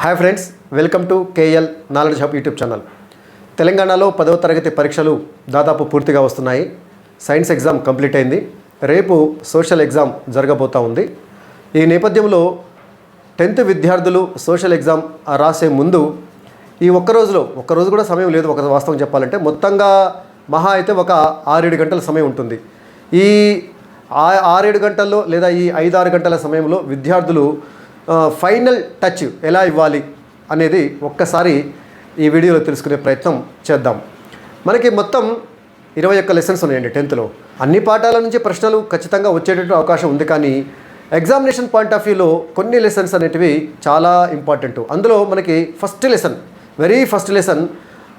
Hi friends, welcome to KL knowledge hub YouTube channel. తెలంగాణలో 10వ తరగతి పరీక్షలు దాదాపు పూర్తిగా వస్తున్నాయి. సైన్స్ ఎగ్జామ్ కంప్లీట్ అయింది. రేపు సోషల్ ఎగ్జామ్ జరగబోతూ ఉంది. ఈ నేపథ్యంలో 10th విద్యార్థులు సోషల్ ఎగ్జామ్ రాసే ముందు ఈ ఒక్కరోజు కూడా సమయం లేదు. ఒక వాస్తవం చెప్పాలంటే మొత్తంగా మహా అయితే ఒక 6-7 గంటల సమయం ఉంటుంది. ఈ 6-7 గంటల్లో లేదా ఈ 5-6 గంటల సమయంలో విద్యార్థులు ఫైనల్ టచ్ ఎలా ఇవ్వాలి అనేది ఒక్కసారి ఈ వీడియోలో తెలుసుకునే ప్రయత్నం చేద్దాం. మనకి మొత్తం 21 లెసన్స్ ఉన్నాయండి 10th. అన్ని పాఠాల నుంచి ప్రశ్నలు ఖచ్చితంగా వచ్చేటట్టు అవకాశం ఉంది. కానీ ఎగ్జామినేషన్ పాయింట్ ఆఫ్ వ్యూలో కొన్ని లెసన్స్ అనేటివి చాలా ఇంపార్టెంట్. అందులో మనకి వెరీ ఫస్ట్ లెసన్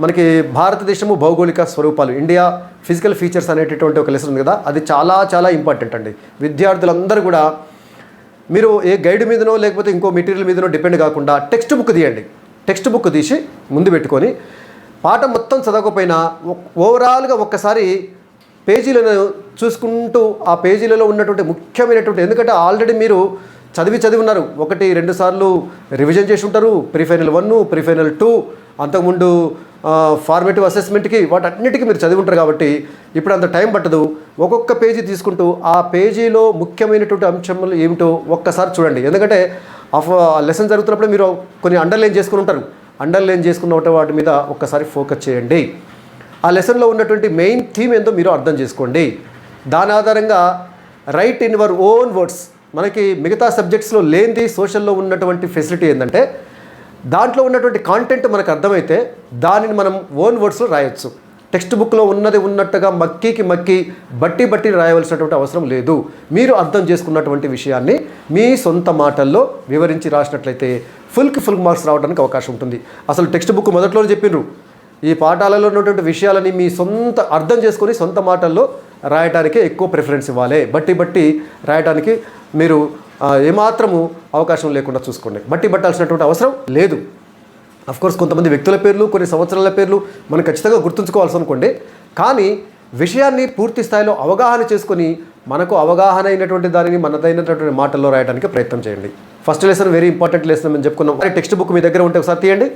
మనకి భారతదేశము భౌగోళిక స్వరూపాలు, ఇండియా ఫిజికల్ ఫీచర్స్ అనేటటువంటి ఒక లెసన్ ఉంది కదా, అది చాలా చాలా ఇంపార్టెంట్ అండి. విద్యార్థులందరూ కూడా మీరు ఏ గైడ్ మీదనో లేకపోతే ఇంకో మెటీరియల్ మీదనో డిపెండ్ కాకుండా టెక్స్ట్ బుక్ తీయండి. టెక్స్ట్ బుక్ తీసి ముందు పెట్టుకొని పాఠం మొత్తం చదవకపోయినా ఓవరాల్గా ఒక్కసారి పేజీలను చూసుకుంటూ ఆ పేజీలలో ఉన్నటువంటి ముఖ్యమైనటువంటి, ఎందుకంటే ఆల్రెడీ మీరు చదివి ఉన్నారు, 1-2 సార్లు రివిజన్ చేసి ఉంటారు. ప్రీఫైనల్ 1, ప్రీఫైనల్ 2, అంతకుముందు ఫార్మేటివ్ అసెస్మెంట్కి వాటన్నిటికీ మీరు చదివి ఉంటారు. కాబట్టి ఇప్పుడు అంత టైం పట్టదు. ఒక్కొక్క పేజీ తీసుకుంటూ ఆ పేజీలో ముఖ్యమైనటువంటి అంశములు ఏమిటో ఒక్కసారి చూడండి. ఎందుకంటే లెసన్ జరుగుతున్నప్పుడు మీరు కొన్ని అండర్లైన్ చేసుకుని ఉంటారు. అండర్లైన్ చేసుకున్న వాటి మీద ఒక్కసారి ఫోకస్ చేయండి. ఆ లెసన్లో ఉన్నటువంటి మెయిన్ థీమ్ ఏందో మీరు అర్థం చేసుకోండి. దాని ఆధారంగా right in your own words. మనకి మిగతా సబ్జెక్ట్స్లో లేనిది సోషల్లో ఉన్నటువంటి ఫెసిలిటీ ఏంటంటే దాంట్లో ఉన్నటువంటి కాంటెంట్ మనకు అర్థమైతే దానిని మనం ఓన్ వర్డ్స్లో రాయొచ్చు. టెక్స్ట్ బుక్లో ఉన్నది ఉన్నట్టుగా మక్కి బట్టి రాయవలసినటువంటి అవసరం లేదు. మీరు అర్థం చేసుకున్నటువంటి విషయాన్ని మీ సొంత మాటల్లో వివరించి రాసినట్లయితే ఫుల్ మార్క్స్ రావడానికి అవకాశం ఉంటుంది. అసలు టెక్స్ట్ బుక్ మొదట్లోనే చెప్పిండ్రు, ఈ పాఠాలలో ఉన్నటువంటి విషయాలని మీ సొంత అర్థం చేసుకొని సొంత మాటల్లో రాయటానికే ఎక్కువ ప్రిఫరెన్స్ ఇవ్వాలి. బట్టి రాయటానికి మీరు ఏమాత్రము అవకాశం లేకుండా చూసుకోండి. బట్టాల్సినటువంటి అవసరం లేదు. అఫ్కోర్స్ కొంతమంది వ్యక్తుల పేర్లు, కొన్ని సంవత్సరాల పేర్లు మనం ఖచ్చితంగా గుర్తుంచుకోవాల్సి అనుకోండి. కానీ విషయాన్ని పూర్తి స్థాయిలో అవగాహన చేసుకొని మనకు అవగాహన అయినటువంటి దానిని మనదైనటువంటి మాటల్లో రాయడానికి ప్రయత్నం చేయండి. First lesson very important lesson అని చెప్పుకున్నాం. టెక్స్ట్ బుక్ మీ దగ్గర ఉంటే ఒకసారి తీయండి.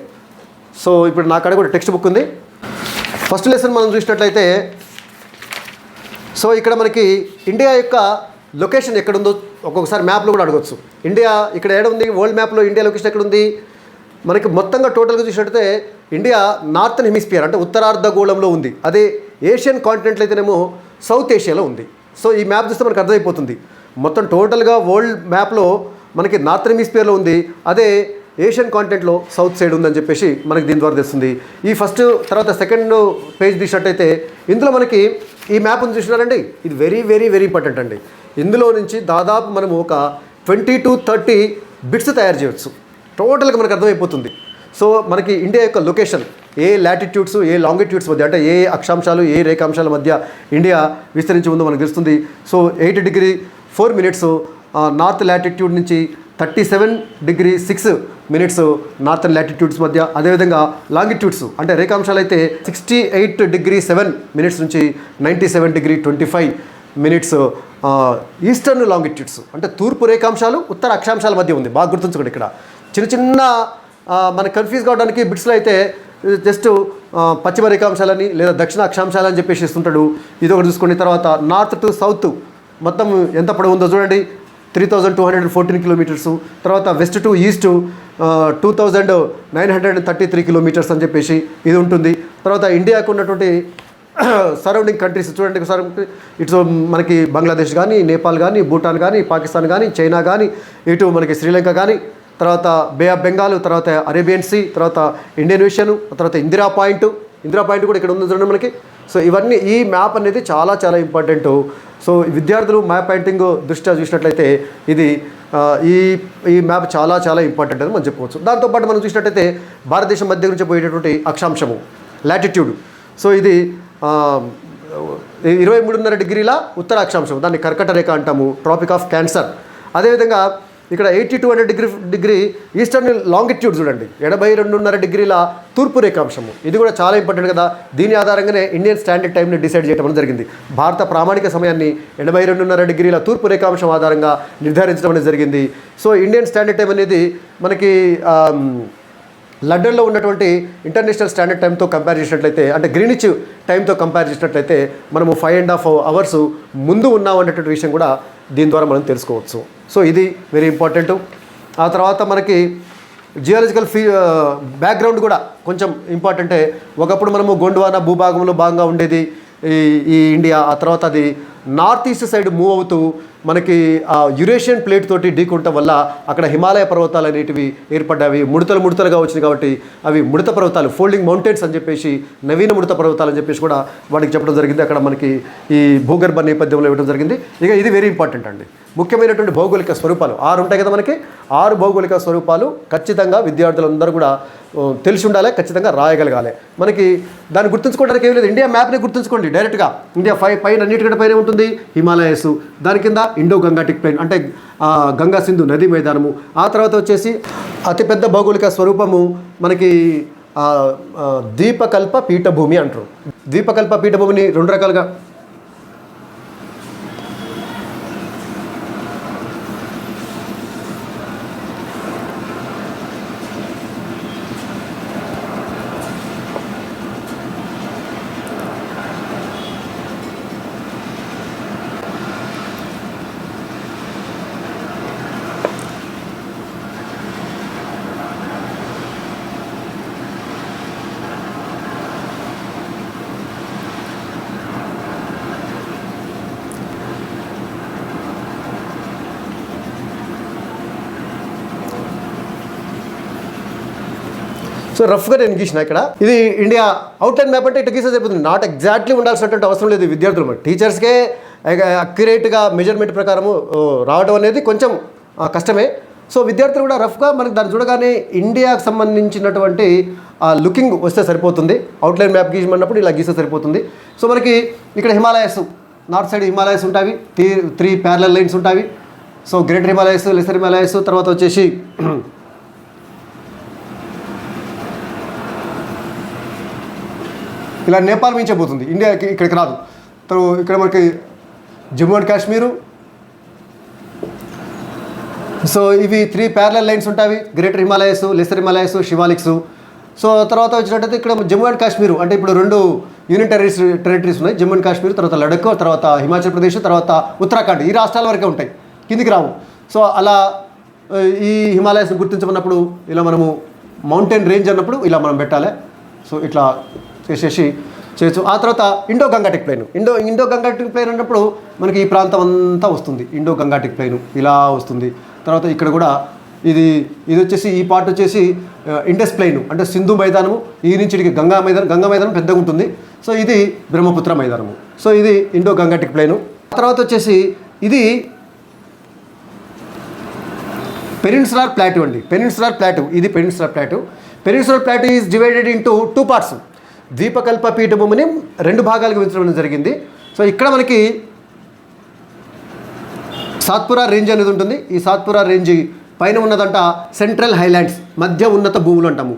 సో ఇప్పుడు నా కాడ కూడా టెక్స్ట్ బుక్ ఉంది. ఫస్ట్ లెసన్ మనం చూసినట్లయితే, సో ఇక్కడ మనకి ఇండియా యొక్క లొకేషన్ ఎక్కడుందో ఒక్కొక్కసారి మ్యాప్లో కూడా అడగవచ్చు. ఇండియా ఇక్కడ ఏడ ఉంది, వరల్డ్ మ్యాప్లో ఇండియా లొకేషన్ ఎక్కడుంది? మనకి మొత్తంగా టోటల్గా చూసినట్టయితే ఇండియా నార్థన్ హెమిస్ఫియర్ అంటే ఉత్తరార్ధగోళంలో ఉంది. అదే ఏషియన్ కాంటినెంట్లో అయితేనేమో సౌత్ ఏషియాలో ఉంది. సో ఈ మ్యాప్ చూస్తే మనకు అర్థమైపోతుంది. మొత్తం టోటల్గా వరల్డ్ మ్యాప్లో మనకి నార్థన్ హెమిస్ఫియర్లో ఉంది, అదే ఏషియన్ కాంటినెంట్లో సౌత్ సైడ్ ఉందని చెప్పేసి మనకి దీని ద్వారా తెలుస్తుంది. ఈ ఫస్ట్ తర్వాత సెకండ్ పేజ్ తీసినట్టయితే ఇందులో మనకి ఈ మ్యాప్ ఉంది చూసినారండి, ఇది వెరీ ఇంపార్టెంట్ అండి. ఇందులో నుంచి దాదాపు మనము ఒక 20-30 బిట్స్ తయారు చేయవచ్చు. టోటల్గా మనకు అర్థమైపోతుంది. సో మనకి ఇండియా యొక్క లొకేషన్, ఏ లాటిట్యూడ్స్ ఏ లాంగిట్యూడ్స్ మధ్య, అంటే ఏ అక్షాంశాలు ఏ రేఖాంశాల మధ్య ఇండియా విస్తరించి ఉందో మనకు తెలుస్తుంది. So 8 degree 4 minutes north latitude నుంచి 37°6 నార్థన్ లాటిట్యూడ్స్ మధ్య. అదేవిధంగా లాంగిట్యూడ్స్ అంటే రేఖాంశాలు అయితే 68°7 నుంచి 97°25 ఈస్టర్న్ లాంగిట్యూడ్స్ అంటే తూర్పు రేఖాంశాలు ఉత్తర అక్షాంశాల మధ్య ఉంది. బాగా గుర్తుంచుకోండి. ఇక్కడ చిన్న మనకు కన్ఫ్యూజ్ కావడానికి బిట్స్లో అయితే జస్ట్ పశ్చిమ రేఖాంశాలని లేదా దక్షిణ అక్షాంశాలని చెప్పేసి ఇస్తుంటాడు. ఇది ఒకటి చూసుకోండి. తర్వాత నార్త్ టు సౌత్ మొత్తం ఎంత పొడవు ఉందో చూడండి, 3214 kilometers. తర్వాత వెస్ట్ టు ఈస్ట్ 2933 kilometers అని చెప్పేసి ఇది ఉంటుంది. తర్వాత ఇండియాకు ఉన్నటువంటి సరౌండింగ్ కంట్రీస్ చూడండి. ఇటు మనకి బంగ్లాదేశ్ కానీ, నేపాల్ కానీ, భూటాన్ కానీ, పాకిస్తాన్ కానీ, చైనా కానీ, ఇటు మనకి శ్రీలంక కానీ, తర్వాత బే ఆఫ్ బెంగాల్, తర్వాత అరేబియన్ సీ, తర్వాత ఇండియన్ ఓషన్, తర్వాత ఇందిరా పాయింట్ కూడా ఇక్కడ ఉంది చూడండి మనకి. సో ఇవన్నీ ఈ మ్యాప్ అనేది చాలా చాలా ఇంపార్టెంట్. సో విద్యార్థులు మ్యాప్ పాయింటింగ్ దృష్ట్యా చూసినట్లయితే ఇది ఈ మ్యాప్ చాలా చాలా ఇంపార్టెంట్ అని మనం చెప్పుకోవచ్చు. దాంతోపాటు మనం చూసినట్లయితే భారతదేశం మధ్య నుంచి పోయేటటువంటి అక్షాంశము లాటిట్యూడ్. సో ఇది 23.5 degrees ఉత్తర అక్షాంశం, దాన్ని కర్కట రేఖ అంటాము, ట్రాపిక్ ఆఫ్ క్యాన్సర్. అదేవిధంగా ఇక్కడ 8200 ఈస్టర్న్ లాంగిట్యూడ్ చూడండి, 82.5 తూర్పు రేఖాంశము. ఇది కూడా చాలా ఇంపార్టెంట్ కదా. దీని ఆధారంగానే ఇండియన్ స్టాండర్డ్ టైంని డిసైడ్ చేయడం జరిగింది. భారత ప్రామాణిక సమయాన్ని 82.5 తూర్పు రేఖాంశం ఆధారంగా నిర్ధారించడం అనేది జరిగింది. సో ఇండియన్ స్టాండర్డ్ టైం అనేది మనకి లండన్లో ఉన్నటువంటి ఇంటర్నేషనల్ స్టాండర్డ్ టైంతో కంపేర్ చేసినట్లయితే, అంటే గ్రీనిచ్ టైంతో కంపేర్ చేసినట్లయితే మనము 5.5 అవర్స్ ముందు ఉన్నాం అనేటువంటి విషయం కూడా దీని ద్వారా మనం తెలుసుకోవచ్చు. సో ఇది వెరీ ఇంపార్టెంట్. ఆ తర్వాత మనకి జియాలజికల్ బ్యాక్గ్రౌండ్ కూడా కొంచెం ఇంపార్టెంటే. ఒకప్పుడు మనము గోండ్వానా భూభాగంలో భాగంగా ఉండేది ఈ ఇండియా. ఆ తర్వాత అది నార్త్ ఈస్ట్ సైడ్ మూవ్ అవుతూ మనకి యురేషియన్ ప్లేట్ తోటి ఢీకొనటం వల్ల అక్కడ హిమాలయ పర్వతాలు అనేటివి ఏర్పడ్డాయి. ముడతలుగా వచ్చినాయి కాబట్టి అవి ముడత పర్వతాలు, ఫోల్డింగ్ మౌంటైన్స్ అని చెప్పేసి, నవీన ముడత పర్వతాలు అని చెప్పేసి కూడా వాడికి చెప్పడం జరిగింది. అక్కడ మనకి ఈ భూగర్భ నేపథ్యంలో ఇవ్వడం జరిగింది. ఇక ఇది వెరీ ఇంపార్టెంట్ అండి. ముఖ్యమైనటువంటి భౌగోళిక స్వరూపాలు 6 ఉంటాయి కదా మనకి. 6 భౌగోళిక స్వరూపాలు ఖచ్చితంగా విద్యార్థులందరూ కూడా తెలిసి ఉండాలి, ఖచ్చితంగా రాయగలగాలి. మనకి దాన్ని గుర్తుంచుకోవడానికి ఏం లేదు. ఇండియా మ్యాప్ని గుర్తుంచుకోండి డైరెక్ట్గా. ఇండియా పైన అన్నిటికంటే పైన ఉంటుంది హిమాలయస్, దాని కింద ఇండో గంగాటిక్ ప్లైన్ అంటే గంగా సింధు నదీ మైదానము. ఆ తర్వాత వచ్చేసి అతిపెద్ద భౌగోళిక స్వరూపము మనకి ద్వీపకల్ప పీఠభూమి అంటారు. ద్వీపకల్ప పీఠభూమిని 2 రకాలుగా సో రఫ్గా నేను గీసిన ఇక్కడ. ఇది ఇండియా అవుట్లైన్ మ్యాప్ అంటే ఇట్లా గీసే సరిపోతుంది. నాట్ ఎగ్జాక్ట్లీ ఉండాల్సినటువంటి అవసరం లేదు విద్యార్థులు. టీచర్స్కే అక్యురేట్గా మెజర్మెంట్ ప్రకారము రావడం అనేది కొంచెం కష్టమే. సో విద్యార్థులు కూడా రఫ్గా మనకి దాన్ని చూడగానే ఇండియాకు సంబంధించినటువంటి లుకింగ్ వస్తే సరిపోతుంది. అవుట్లైన్ మ్యాప్ గీసినప్పుడు ఇలా గీస్తే సరిపోతుంది. సో మనకి ఇక్కడ హిమాలయస్, నార్త్ సైడ్ హిమాలయస్ ఉంటాయి, 3 ప్యారలల్ లైన్స్ ఉంటాయి. So greater Himalayas, lesser Himalayas, తర్వాత వచ్చేసి ఇలా నేపాల్ మించే పోతుంది, ఇండియాకి ఇక్కడికి రాదు. ఇక్కడ మనకి జమ్మూ అండ్ కాశ్మీరు. సో ఇవి 3 ప్యారలల్ లైన్స్ ఉంటాయి, greater Himalayas, lesser Himalayas, Shivaliks. So తర్వాత వచ్చినట్టయితే ఇక్కడ జమ్మూ అండ్ కాశ్మీర్ అంటే ఇప్పుడు 2 యూనియన్ టెరిటరీస్ ఉన్నాయి. జమ్మూ అండ్ కాశ్మీర్, తర్వాత లడఖ్, తర్వాత హిమాచల్ ప్రదేశ్, తర్వాత ఉత్తరాఖండ్. ఈ రాష్ట్రాల వరకే ఉంటాయి, కిందికి రావు. సో అలా ఈ హిమాలయస్ని గుర్తించమన్నప్పుడు ఇలా మనము మౌంటైన్ రేంజ్ అన్నప్పుడు ఇలా మనం పెట్టాలి. సో ఇట్లా చేసేసి చేయొచ్చు. ఆ తర్వాత ఇండో గంగాటిక్ ప్లైన్. ఇండో గంగాటిక్ ప్లైన్ అన్నప్పుడు మనకి ఈ ప్రాంతం అంతా వస్తుంది. ఇండో గంగాటిక్ ప్లైన్ ఇలా వస్తుంది. తర్వాత ఇక్కడ కూడా ఇది వచ్చేసి ఈ పార్ట్ వచ్చేసి ఇండస్ ప్లైన్ అంటే సింధు మైదానము. ఈ నుంచి ఇక్కడికి గంగా మైదానం పెద్దగా ఉంటుంది. సో ఇది బ్రహ్మపుత్ర మైదానము. సో ఇది ఇండో గంగాటిక్ ప్లైను. తర్వాత వచ్చేసి ఇది పెనిన్సులార్ ప్లాట్యూ అండి. పెనిన్సులార్ ప్లాట్యూ, ఇది peninsular plateau. Peninsular plateau is divided into 2 parts. ద్వీపకల్ప పీఠభూమిని 2 భాగాలుగా విభజించడం జరిగింది. సో ఇక్కడ మనకి సాత్పురా రేంజ్ అనేది ఉంటుంది. ఈ సాత్పురా రేంజ్ పైన ఉన్నదంట సెంట్రల్ హైలాండ్స్, మధ్య ఉన్నత భూములు అంటాము.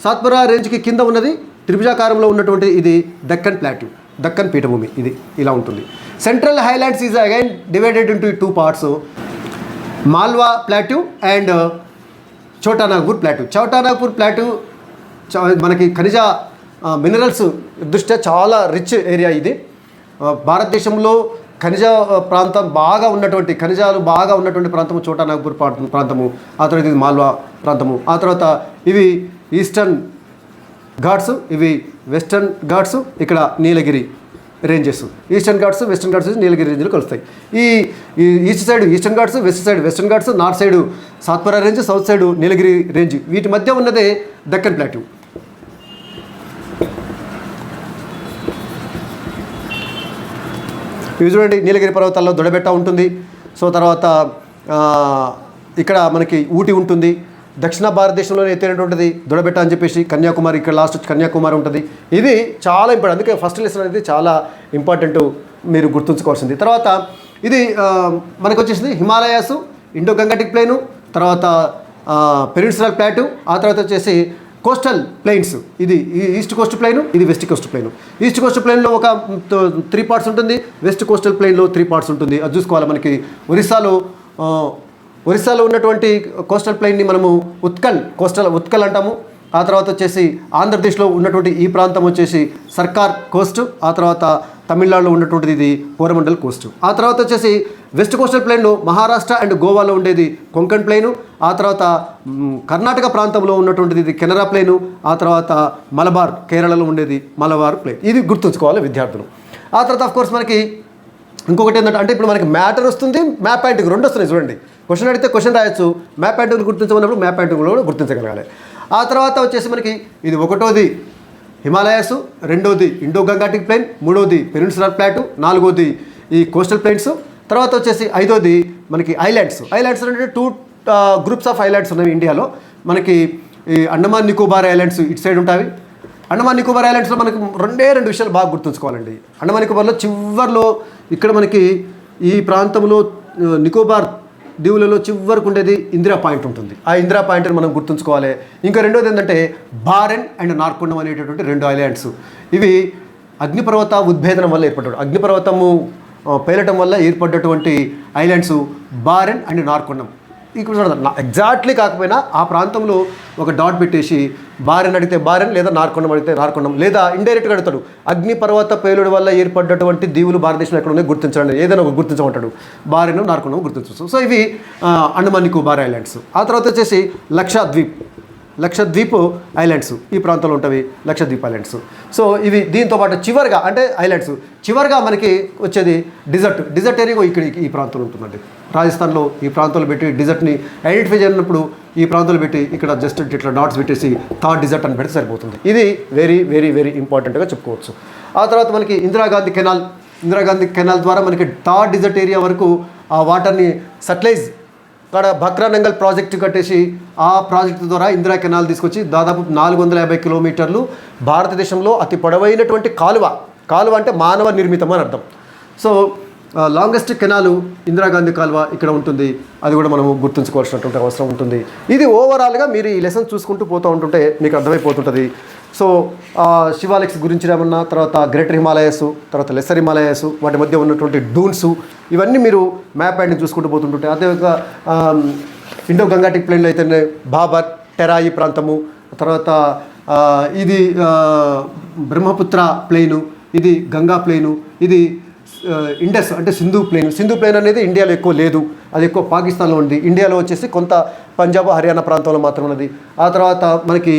సాత్పురా రేంజ్కి కింద ఉన్నది త్రిభుజాకారంలో ఉన్నటువంటి ఇది దక్కన్ ప్లాట్యూ, దక్కన్ పీఠభూమి. ఇది ఇలా ఉంటుంది. Central highlands is again divided into 2 parts, Malwa plateau and Chotanagpur plateau. Chotanagpur plateau మనకి ఖనిజ మినరల్స్ దృష్ట్యా చాలా రిచ్ ఏరియా. ఇది భారతదేశంలో ఖనిజాలు బాగా ఉన్నటువంటి ప్రాంతము చోటానాగ్పూర్ ప్రాంతము. ఆ తర్వాత ఇది మాల్వా ప్రాంతము. ఆ తర్వాత ఇవి ఈస్టర్న్ ఘాట్స్, ఇవి వెస్టర్న్ ఘాట్స్. ఇక్కడ Nilgiri ranges, eastern ghats, western ghats Nilgiri రేంజ్లు కలుస్తాయి. ఈ east side eastern ghats, west side western ghats, north side Satpura range, south side Nilgiri range. వీటి మధ్య ఉన్నదే దక్కన్ ప్లాట్యూ. ఇవి చూడండి, నీలగిరి పర్వతాల్లో దొడబెట్ట ఉంటుంది. సో తర్వాత ఇక్కడ మనకి ఊటీ ఉంటుంది. దక్షిణ భారతదేశంలోనే ఎత్తైనటువంటిది దొడబెట్ట అని చెప్పేసి కన్యాకుమారి, ఇక్కడ లాస్ట్ వచ్చి కన్యాకుమారి ఉంటుంది. ఇది చాలా ఇంపార్టెంట్, అందుకే ఫస్ట్ లెసన్ అనేది చాలా ఇంపార్టెంట్, మీరు గుర్తుంచుకోవాల్సింది. తర్వాత ఇది మనకు వచ్చేసింది హిమాలయాస్, ఇండో గంగాటిక్ ప్లైను, తర్వాత పెనిన్సులర్ ప్లాటు, ఆ తర్వాత వచ్చేసి కోస్టల్ ప్లెయిన్స్. ఇది ఈస్ట్ కోస్ట్ ప్లెయిన్, ఇది west coast plain. East coast ప్లెయిన్లో ఒక 3 పార్ట్స్ ఉంటుంది, వెస్ట్ కోస్టల్ ప్లెయిన్లో 3 పార్ట్స్ ఉంటుంది. అది చూసుకోవాలి. మనకి ఒరిస్సాలో ఉన్నటువంటి కోస్టల్ ప్లెయిన్ని మనము ఉత్కల్ అంటాము. ఆ తర్వాత వచ్చేసి ఆంధ్రప్రదేశ్లో ఉన్నటువంటి ఈ ప్రాంతం వచ్చేసి సర్కార్ కోస్ట్. ఆ తర్వాత తమిళనాడులో ఉన్నటువంటిది ఇది కోరమండల్ కోస్ట్. ఆ తర్వాత వచ్చేసి వెస్ట్ కోస్టల్ ప్లెయిన్లో మహారాష్ట్ర అండ్ గోవాలో ఉండేది కొంకణ్ ప్లెయిన్. ఆ తర్వాత కర్ణాటక ప్రాంతంలో ఉన్నటువంటిది ఇది కెనరా ప్లెయిన్. ఆ తర్వాత మలబార్ కేరళలో ఉండేది మలబార్ ప్లెయిన్. ఇది గుర్తుంచుకోవాలి విద్యార్థులు. ఆ తర్వాత ఆఫ్ కోర్స్ మనకి ఇంకొకటి ఏంటంటే, అంటే ఇప్పుడు మనకి మ్యాటర్ వస్తుంది, మ్యాప్ పాయింటింగ్ 2 వస్తున్నాయి. చూడండి, క్వశ్చన్ అడిగితే క్వశ్చన్ రాయొచ్చు, మ్యాప్ పాయింటింగ్ గుర్తించమన్నప్పుడు మ్యాప్ పాయింటింగ్ కూడా గుర్తించగలగాలి. ఆ తర్వాత వచ్చేసి మనకి ఇది 1వది హిమాలయాస్, 2వది ఇండో గంగాటిక్ ప్లెయిన్, 3వది పెనిన్సులర్ ప్లాటు, 4వది ఈ కోస్టల్ ప్లెయిన్స్. తర్వాత వచ్చేసి 5వది మనకి ఐలాండ్స్ అంటే 2 గ్రూప్స్ ఆఫ్ ఐలాండ్స్ ఉన్నాయి ఇండియాలో. మనకి ఈ అండమాన్ నికోబార్ ఐలాండ్స్ ఇటు సైడ్ ఉంటాయి. అండమాన్ నికోబార్ ఐలాండ్స్లో మనకి 2 విషయాలు బాగా గుర్తుంచుకోవాలండి. అండమాన్ నికోబార్లో చివర్లో ఇక్కడ మనకి ఈ ప్రాంతంలో నికోబార్ దీవులలో చివరకు ఉండేది ఇందిరా పాయింట్ ఉంటుంది. ఆ ఇందిరా పాయింట్ని మనం గుర్తుంచుకోవాలి. ఇంకా 2వది ఏంటంటే బారెన్ అండ్ నార్కొండం అనేటటువంటి 2 ఐలాండ్స్. ఇవి అగ్నిపర్వత ఉద్భేదనం వల్ల అగ్నిపర్వతము పేలటం వల్ల ఏర్పడ్డటువంటి ఐలాండ్స్ బారెన్ అండ్ నార్కొండం. ఇక్కడ చూడండి, ఎగ్జాక్ట్లీ కాకపోయినా ఆ ప్రాంతంలో ఒక డాట్ పెట్టేసి బారెన్ అడిగితే బారెన్, లేదా నార్కొండం అడిగితే నార్కొండం, లేదా ఇండైరెక్ట్గా అడుగుతాడు అగ్నిపర్వత పేలుడు వల్ల ఏర్పడ్డటువంటి దీవులు భారతదేశంలో ఎక్కడ ఉన్నాయి గుర్తించండి, ఏదైనా ఒక గుర్తించమంటాడు. బారెన్ నార్కొండం గుర్తించవచ్చు. సో ఇవి అండమాన్ నికోబార్ ఐలాండ్స్. ఆ తర్వాత వచ్చేసి లక్షద్వీప్ ఐలాండ్స్ ఈ ప్రాంతంలో ఉంటవి లక్షద్వీప్ ఐలాండ్స్. సో ఇవి దీంతో పాటు చివరిగా అంటే ఐలాండ్స్ చివరిగా మనకి వచ్చేది డిజర్ట్ ఏరియా ఇక్కడ ఈ ప్రాంతంలో ఉంటుందండి. రాజస్థాన్లో ఈ ప్రాంతంలో పెట్టి డిజర్ట్ని ఐడెంటిఫై చేసినప్పుడు ఈ ప్రాంతంలో పెట్టి ఇక్కడ జస్ట్ ఇట్లా డాట్స్ పెట్టేసి థర్డ్ డిజర్ట్ అని పెడితే సరిపోతుంది. ఇది వెరీ వెరీ వెరీ ఇంపార్టెంట్గా చెప్పుకోవచ్చు. ఆ తర్వాత మనకి ఇందిరాగాంధీ కెనాల్ ద్వారా మనకి థర్డ్ డిజర్ట్ ఏరియా వరకు ఆ వాటర్ని సట్లైజ్ అక్కడ భక్రానంగల్ ప్రాజెక్టు కట్టేసి ఆ ప్రాజెక్టు ద్వారా ఇందిరా కెనాల్ తీసుకొచ్చి దాదాపు 450 కిలోమీటర్లు భారతదేశంలో అతి పొడవైనటువంటి కాలువ అంటే మానవ నిర్మితం అని అర్థం. సో లాంగెస్ట్ కెనాలు ఇందిరాగాంధీ కాలువ ఇక్కడ ఉంటుంది. అది కూడా మనం గుర్తుంచుకోవాల్సినటువంటి అవసరం ఉంటుంది. ఇది ఓవరాల్గా మీరు ఈ లెసన్ చూసుకుంటూ పోతూ ఉంటుంటే మీకు అర్థమైపోతుంటుంది. సో శివాలిక్స్ గురించి ఏమన్నా, తర్వాత గ్రేటర్ హిమాలయస్, తర్వాత లెస్సర్ హిమాలయస్, వాటి మధ్య ఉన్నటువంటి డూన్స్, ఇవన్నీ మీరు మ్యాప్ అండ్ చూసుకుంటూ పోతుంటుంటే. అదేవిధంగా ఇండో గంగాటిక్ ప్లెయిన్లో అయితేనే బాబర్, టెరాయి ప్రాంతము, తర్వాత ఇది బ్రహ్మపుత్ర ప్లెయిను, ఇది గంగా ప్లెయిను, ఇది ఇండస్ అంటే సింధు ప్లెయిన్ అనేది ఇండియాలో ఎక్కువ లేదు, అది ఎక్కువ పాకిస్తాన్లో ఉంది. ఇండియాలో వచ్చేసి కొంత పంజాబ్, హర్యానా ప్రాంతంలో మాత్రం ఉన్నది. ఆ తర్వాత మనకి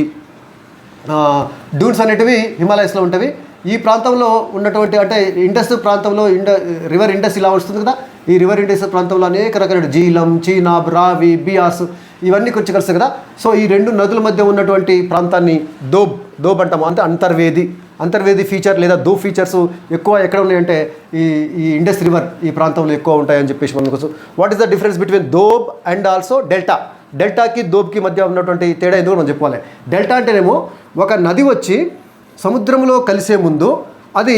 డూన్స్ అనేటివి హిమాలయస్లో ఉంటవి. ఈ ప్రాంతంలో ఉన్నటువంటి అంటే ఇండస్ ప్రాంతంలో రివర్ ఇండస్ ఇలా వస్తుంది కదా, ఈ రివర్ ఇండస్ ప్రాంతంలో అనేక రకాల జీలం, చీనాబ్, రావి, బియాస్ ఇవన్నీ కొంచెం కలుస్తాయి కదా. సో ఈ 2 నదుల మధ్య ఉన్నటువంటి ప్రాంతాన్ని దోబ్ అంటాము. అంటే అంతర్వేది ఫీచర్ లేదా దో ఫీచర్స్ ఎక్కువ ఎక్కడ ఉన్నాయంటే ఈ ఇండస్ రివర్ ఈ ప్రాంతంలో ఎక్కువ ఉంటాయని చెప్పేసి మనం కోసం. What is the difference between doab and also డెల్టాకి దోబ్కి మధ్య ఉన్నటువంటి తేడా ఎందుకు మనం చెప్పుకోవాలి. డెల్టా అంటేనేమో ఒక నది వచ్చి సముద్రంలో కలిసే ముందు అది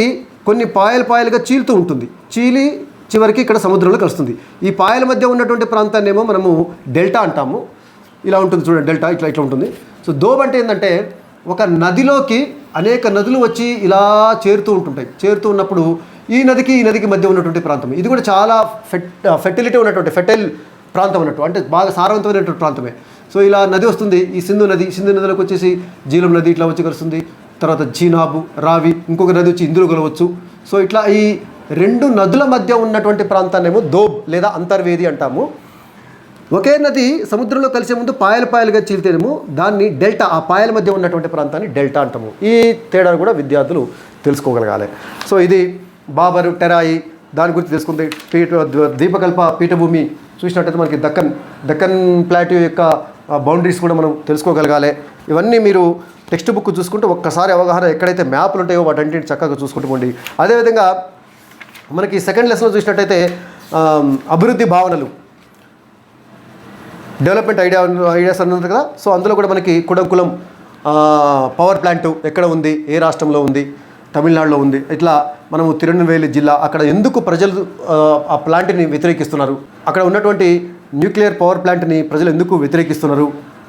కొన్ని పాయలుగా చీలుతూ ఉంటుంది, చీలి చివరికి ఇక్కడ సముద్రంలో కలుస్తుంది. ఈ పాయల మధ్య ఉన్నటువంటి ప్రాంతాన్ని ఏమో మనము డెల్టా అంటాము. ఇలా ఉంటుంది చూడండి, డెల్టా ఇట్లా ఉంటుంది. సో దోబ్ అంటే ఏంటంటే ఒక నదిలోకి అనేక నదులు వచ్చి ఇలా చేరుతూ ఉన్నప్పుడు ఈ నదికి మధ్య ఉన్నటువంటి ప్రాంతం. ఇది కూడా చాలా ఫెర్టైల్ ప్రాంతం అన్నట్టు, అంటే బాగా సారవంతమైనటువంటి ప్రాంతమే. సో ఇలా నది వస్తుంది, ఈ సింధు నదిలోకి వచ్చేసి జీలం నది ఇట్లా వచ్చి కలుస్తుంది. తర్వాత చీనాబు, రావి, ఇంకొక నది వచ్చి ఇందులో కలవచ్చు. సో ఇట్లా ఈ 2 నదుల మధ్య ఉన్నటువంటి ప్రాంతాన్ని ఏమో దోబ్ లేదా అంతర్వేది అంటాము. ఒకే నది సముద్రంలో కలిసే ముందు పాయలుగా చీల్తేనేమో దాన్ని డెల్టా, ఆ పాయల మధ్య ఉన్నటువంటి ప్రాంతాన్ని డెల్టా అంటాము. ఈ తేడాను కూడా విద్యార్థులు తెలుసుకోగలగాలి. సో ఇది బాబరు, టెరాయి దాని గురించి తెలుసుకుంటే ద్వీపకల్ప పీఠభూమి చూసినట్టయితే మనకి దక్కన్ ప్లాట్యూ యొక్క బౌండరీస్ కూడా మనం తెలుసుకోగలగాలి. ఇవన్నీ మీరు టెక్స్ట్ బుక్ చూసుకుంటే ఒక్కసారి అవగాహన ఎక్కడైతే మ్యాప్లు ఉంటాయో వాటన్నింటిని చక్కగా చూసుకుంటూ పోండి. అదేవిధంగా మనకి సెకండ్ లెసన్లో చూసినట్టయితే అభివృద్ధి భావనలు, డెవలప్మెంట్ ఐడియాస్ అని ఉంది కదా. సో అందులో కూడా మనకి కుడంకులం పవర్ ప్లాంటు ఎక్కడ ఉంది, ఏ రాష్ట్రంలో ఉంది, తమిళనాడులో ఉంది. ఇట్లా మనము తిరునెల్వేలి జిల్లా, అక్కడ ఎందుకు ప్రజలు ఆ ప్లాంట్ని వ్యతిరేకిస్తున్నారు, అక్కడ ఉన్నటువంటి న్యూక్లియర్ పవర్ ప్లాంట్ని ప్రజలు ఎందుకు వ్యతిరేకిస్తున్నారు,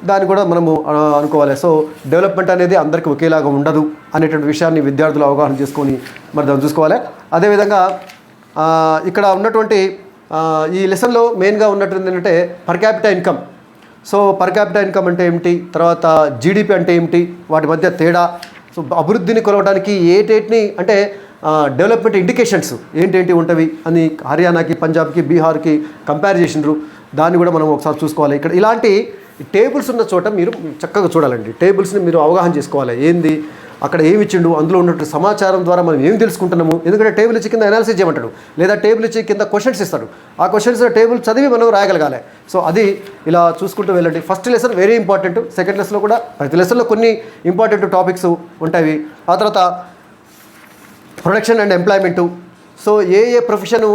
దాన్ని కూడా మనము అనుకోవాలి. సో డెవలప్మెంట్ అనేది అందరికీ ఒకేలాగా ఉండదు అనేటువంటి విషయాన్ని విద్యార్థులు అవగాహన చేసుకొని మరి దాన్ని చూసుకోవాలి. అదేవిధంగా ఇక్కడ ఉన్నటువంటి ఈ లెసన్లో మెయిన్గా ఉన్నటువంటి ఏంటంటే per capital income. So per capital income అంటే ఏమిటి, తర్వాత జీడిపి అంటే ఏమిటి, వాటి మధ్య తేడా, సో అభివృద్ధిని కొలవడానికి ఏటేటిని అంటే డెవలప్మెంట్ ఇండికేషన్స్ ఏంటేంటి ఉంటవి అని హర్యానాకి, పంజాబ్కి, బీహార్కి కంపేర్ చేసినారు. దాన్ని కూడా మనం ఒకసారి చూసుకోవాలి. ఇక్కడ ఇలాంటి టేబుల్స్ ఉన్న చోట మీరు చక్కగా చూడాలండి. టేబుల్స్ని మీరు అవగాహన చేసుకోవాలి. ఏంది అక్కడ ఏమి ఇచ్చిండు, అందులో ఉన్నట్టు సమాచారం ద్వారా మనం ఏం తెలుసుకుంటున్నాము. ఎందుకంటే టేబుల్ ఇచ్చి కింద అనాలిసిస్ చేయమంటాడు, లేదా టేబుల్ ఇచ్చి కింద క్వశ్చన్స్ ఇస్తాడు. ఆ క్వశ్చన్స్ టేబుల్ చదివి మనం రాయగలగాలి. సో అది ఇలా చూసుకుంటూ వెళ్ళండి. First lesson very important. Second లెసన్లో కూడా ప్రతి లెసన్లో కొన్ని ఇంపార్టెంట్ టాపిక్స్ ఉంటాయి. ఆ తర్వాత production and employment. So A profession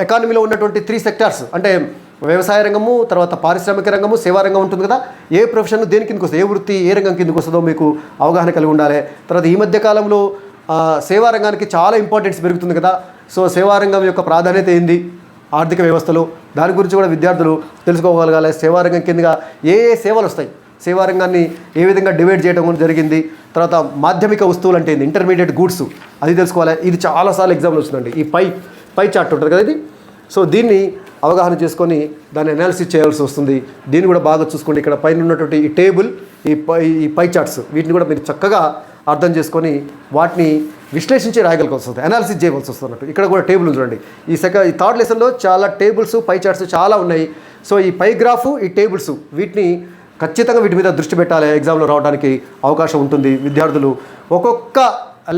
ఎకానమీలో ఉన్నటువంటి 3 సెక్టార్స్ అంటే వ్యవసాయ రంగము, తర్వాత పారిశ్రామిక రంగము, సేవా రంగం ఉంటుంది కదా. ఏ ప్రొఫెషన్ దేని కిందకు వస్తుంది, ఏ వృత్తి ఏ రంగం కిందకు వస్తుందో మీకు అవగాహన కలిగి ఉండాలి. తర్వాత ఈ మధ్య కాలంలో సేవా రంగానికి చాలా ఇంపార్టెన్స్ పెరుగుతుంది కదా. సో సేవా రంగం యొక్క ప్రాధాన్యత ఏంది ఆర్థిక వ్యవస్థలో, దాని గురించి కూడా విద్యార్థులు తెలుసుకోగలగాలి. సేవా రంగం కిందగా ఏ సేవలు వస్తాయి, సేవా రంగాన్ని ఏ విధంగా డివైడ్ చేయడం జరిగింది. తర్వాత మాధ్యమిక వస్తువులు అంటే ఏంది, ఇంటర్మీడియట్ గూడ్స్, అది తెలుసుకోవాలి. ఇది చాలాసార్లు ఎగ్జామ్లో వస్తుందండి. ఈ పై చార్ట్ ఉంటుంది కదా ఇది. సో దీన్ని అవగాహన చేసుకొని దాన్ని అనాలిసిస్ చేయాల్సి వస్తుంది. దీన్ని కూడా బాగా చూసుకోండి. ఇక్కడ పైన ఉన్నటువంటి ఈ టేబుల్, ఈ పై చార్ట్స్, వీటిని కూడా మీరు చక్కగా అర్థం చేసుకొని వాటిని విశ్లేషించి రాయగలిగి వస్తుంది, అనాలిసిస్ చేయవలసి వస్తుంది అన్నట్టు. ఇక్కడ కూడా టేబుల్ చూడండి. ఈ థర్డ్ లెసన్లో చాలా టేబుల్స్, పై చార్ట్స్ చాలా ఉన్నాయి. సో ఈ పై గ్రాఫ్, ఈ టేబుల్స్, వీటిని ఖచ్చితంగా వీటి మీద దృష్టి పెట్టాలి. ఎగ్జామ్లో రావడానికి అవకాశం ఉంటుంది. విద్యార్థులు ఒక్కొక్క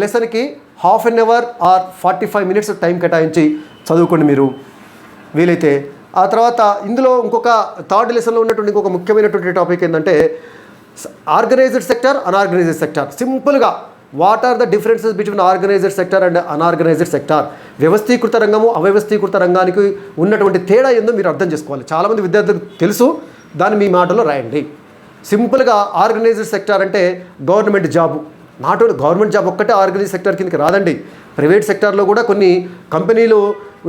లెసన్కి half an hour or 45 minutes time కేటాయించి చదువుకోండి మీరు వీలైతే. ఆ తర్వాత ఇందులో ఇంకొక థర్డ్ లెసన్లో ఉన్నటువంటి ఇంకొక ముఖ్యమైనటువంటి టాపిక్ ఏంటంటే ఆర్గనైజ్డ్ సెక్టర్, అన్ఆర్గనైజ్డ్ సెక్టర్. సింపుల్గా what are the differences between organised sector and unorganised sector. వ్యవస్థీకృత రంగము, అవ్యవస్థీకృత రంగానికి ఉన్నటువంటి తేడా ఏందో మీరు అర్థం చేసుకోవాలి. చాలామంది విద్యార్థులకు తెలుసు, దాన్ని మీ మాటలో రాయండి. సింపుల్గా ఆర్గనైజ్డ్ సెక్టర్ అంటే government job. Not only government job ఒక్కటే ఆర్గనైజ్డ్ సెక్టర్ కిందకి రాదండి. ప్రైవేట్ సెక్టార్లో కూడా కొన్ని కంపెనీలు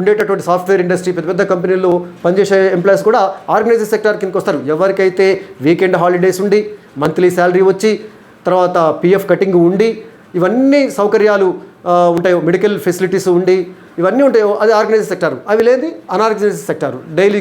ఉండేటటువంటి సాఫ్ట్వేర్ ఇండస్ట్రీ, పెద్ద పెద్ద కంపెనీల్లో పనిచేసే ఎంప్లాయీస్ కూడా ఆర్గనైజ్డ్ సెక్టార్ కిందకి వస్తారు. ఎవరికైతే వీకెండ్ హాలిడేస్ ఉండి, మంత్లీ శాలరీ వచ్చి, తర్వాత పిఎఫ్ కటింగ్ ఉండి, ఇవన్నీ సౌకర్యాలు ఉంటాయో, మెడికల్ ఫెసిలిటీస్ ఉండి, ఇవన్నీ ఉంటాయో అది ఆర్గనైజ్డ్ సెక్టార్. అవి లేని అనార్గనైజ్డ్ సెక్టార్. డైలీ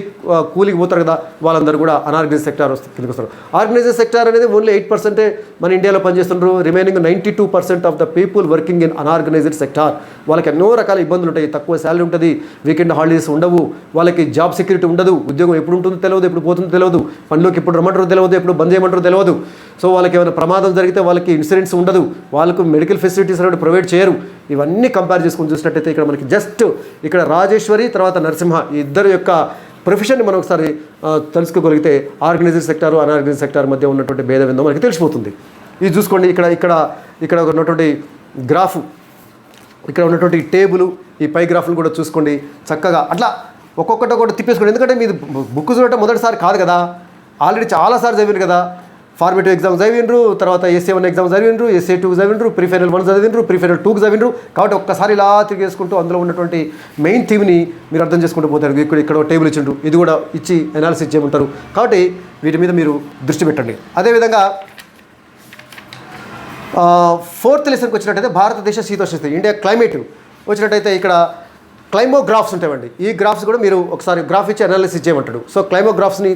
కూలికి పోతారు కదా, వాళ్ళందరూ కూడా అనార్గనైజ్డ్ సెక్టార్ కిందకి వస్తారు. ఆర్గనైజ్డ్ సెక్టార్ అనేది ఓన్లీ 8% మన ఇండియాలో పనిచేస్తున్నారు. Remaining 92% of the people working in unorganised sector. వాళ్ళకి ఎన్నో రకాల ఇబ్బందులు ఉంటాయి. తక్కువ శాలరీ ఉంటుంది, వీకెండ్ హాలిడేస్ ఉండవు, వాళ్ళకి జాబ్ సెక్యూరిటీ ఉండదు, ఉద్యోగం ఎప్పుడు ఉంటుందో తెలియదు, ఎప్పుడు పోతుందో తెలియదు, పనిలోకి ఎప్పుడు రమ్మంటారో తెలియదు, ఎప్పుడు బంద్ చేయమంటారో తెలియదు. సో వాళ్ళకి ఏమైనా ప్రమాదం జరిగితే వాళ్ళకి ఇన్సూరెన్స్ ఉండదు, వాళ్ళకు మెడికల్ ఫెసిలిటీస్ అనేవి ప్రొవైడ్ చేయరు. ఇవన్నీ కంపేర్ చేసుకొని చూసినట్టయితే ఇక్కడ మనకి జస్ట్ ఇక్కడ రాజేశ్వరి తర్వాత నరసింహ ఈ ఇద్దరు యొక్క ప్రొఫెషన్ని మనం ఒకసారి తెలుసుకోగలిగితే ఆర్గనైజ్డ్ సెక్టారు, అన్ఆర్గనైజ్డ్ సెక్టార్ మధ్య ఉన్నటువంటి భేదం ఏందో మనకి తెలిసిపోతుంది. ఇది చూసుకోండి. ఇక్కడ ఉన్నటువంటి గ్రాఫ్, ఇక్కడ ఉన్నటువంటి టేబుల్, ఈ పై గ్రాఫ్లు కూడా చూసుకోండి చక్కగా. అట్లా ఒక్కొక్కటి తిప్పేసుకోండి. ఎందుకంటే మీరు బుక్ చూడటం మొదటిసారి కాదు కదా, ఆల్రెడీ చాలాసార్లు చదివారు కదా. ఫార్మేటివ్ ఎగ్జామ్స్ చదివిండ్రు, తర్వాత SA1 ఎగ్జామ్స్ చదివిండ్రు, SA2 చదివిండ్రు, ప్రిఫైనల్ 1 చదివిండ్రు, ప్రిఫైనల్ 2 చదివిండ్రు. కాబట్టి ఒక్కసారి ఇలా తిరిగేసుకుంటూ అందులో ఉన్నటువంటి మెయిన్ థీమ్ని మీరు అర్థం చేసుకుంటూ పోతారు. ఇక్కడ టేబుల్ ఇచ్చిండ్రు, ఇది కూడా ఇచ్చి అనాలిసిస్ చేయమంటారు. కాబట్టి వీటి మీద మీరు దృష్టి పెట్టండి. అదేవిధంగా 4th లెసన్కి వచ్చినట్టయితే భారతదేశ శీతోష్ణ స్థితి, ఇండియా క్లైమేట్ వచ్చినట్టయితే ఇక్కడ క్లైమోగ్రాఫ్స్ ఉంటాయండి. ఈ గ్రాఫ్స్ కూడా మీరు ఒకసారి గ్రాఫ్ ఇచ్చి అనాలిసిస్ చేయమంటాడు. సో క్లైమోగ్రాఫ్స్ని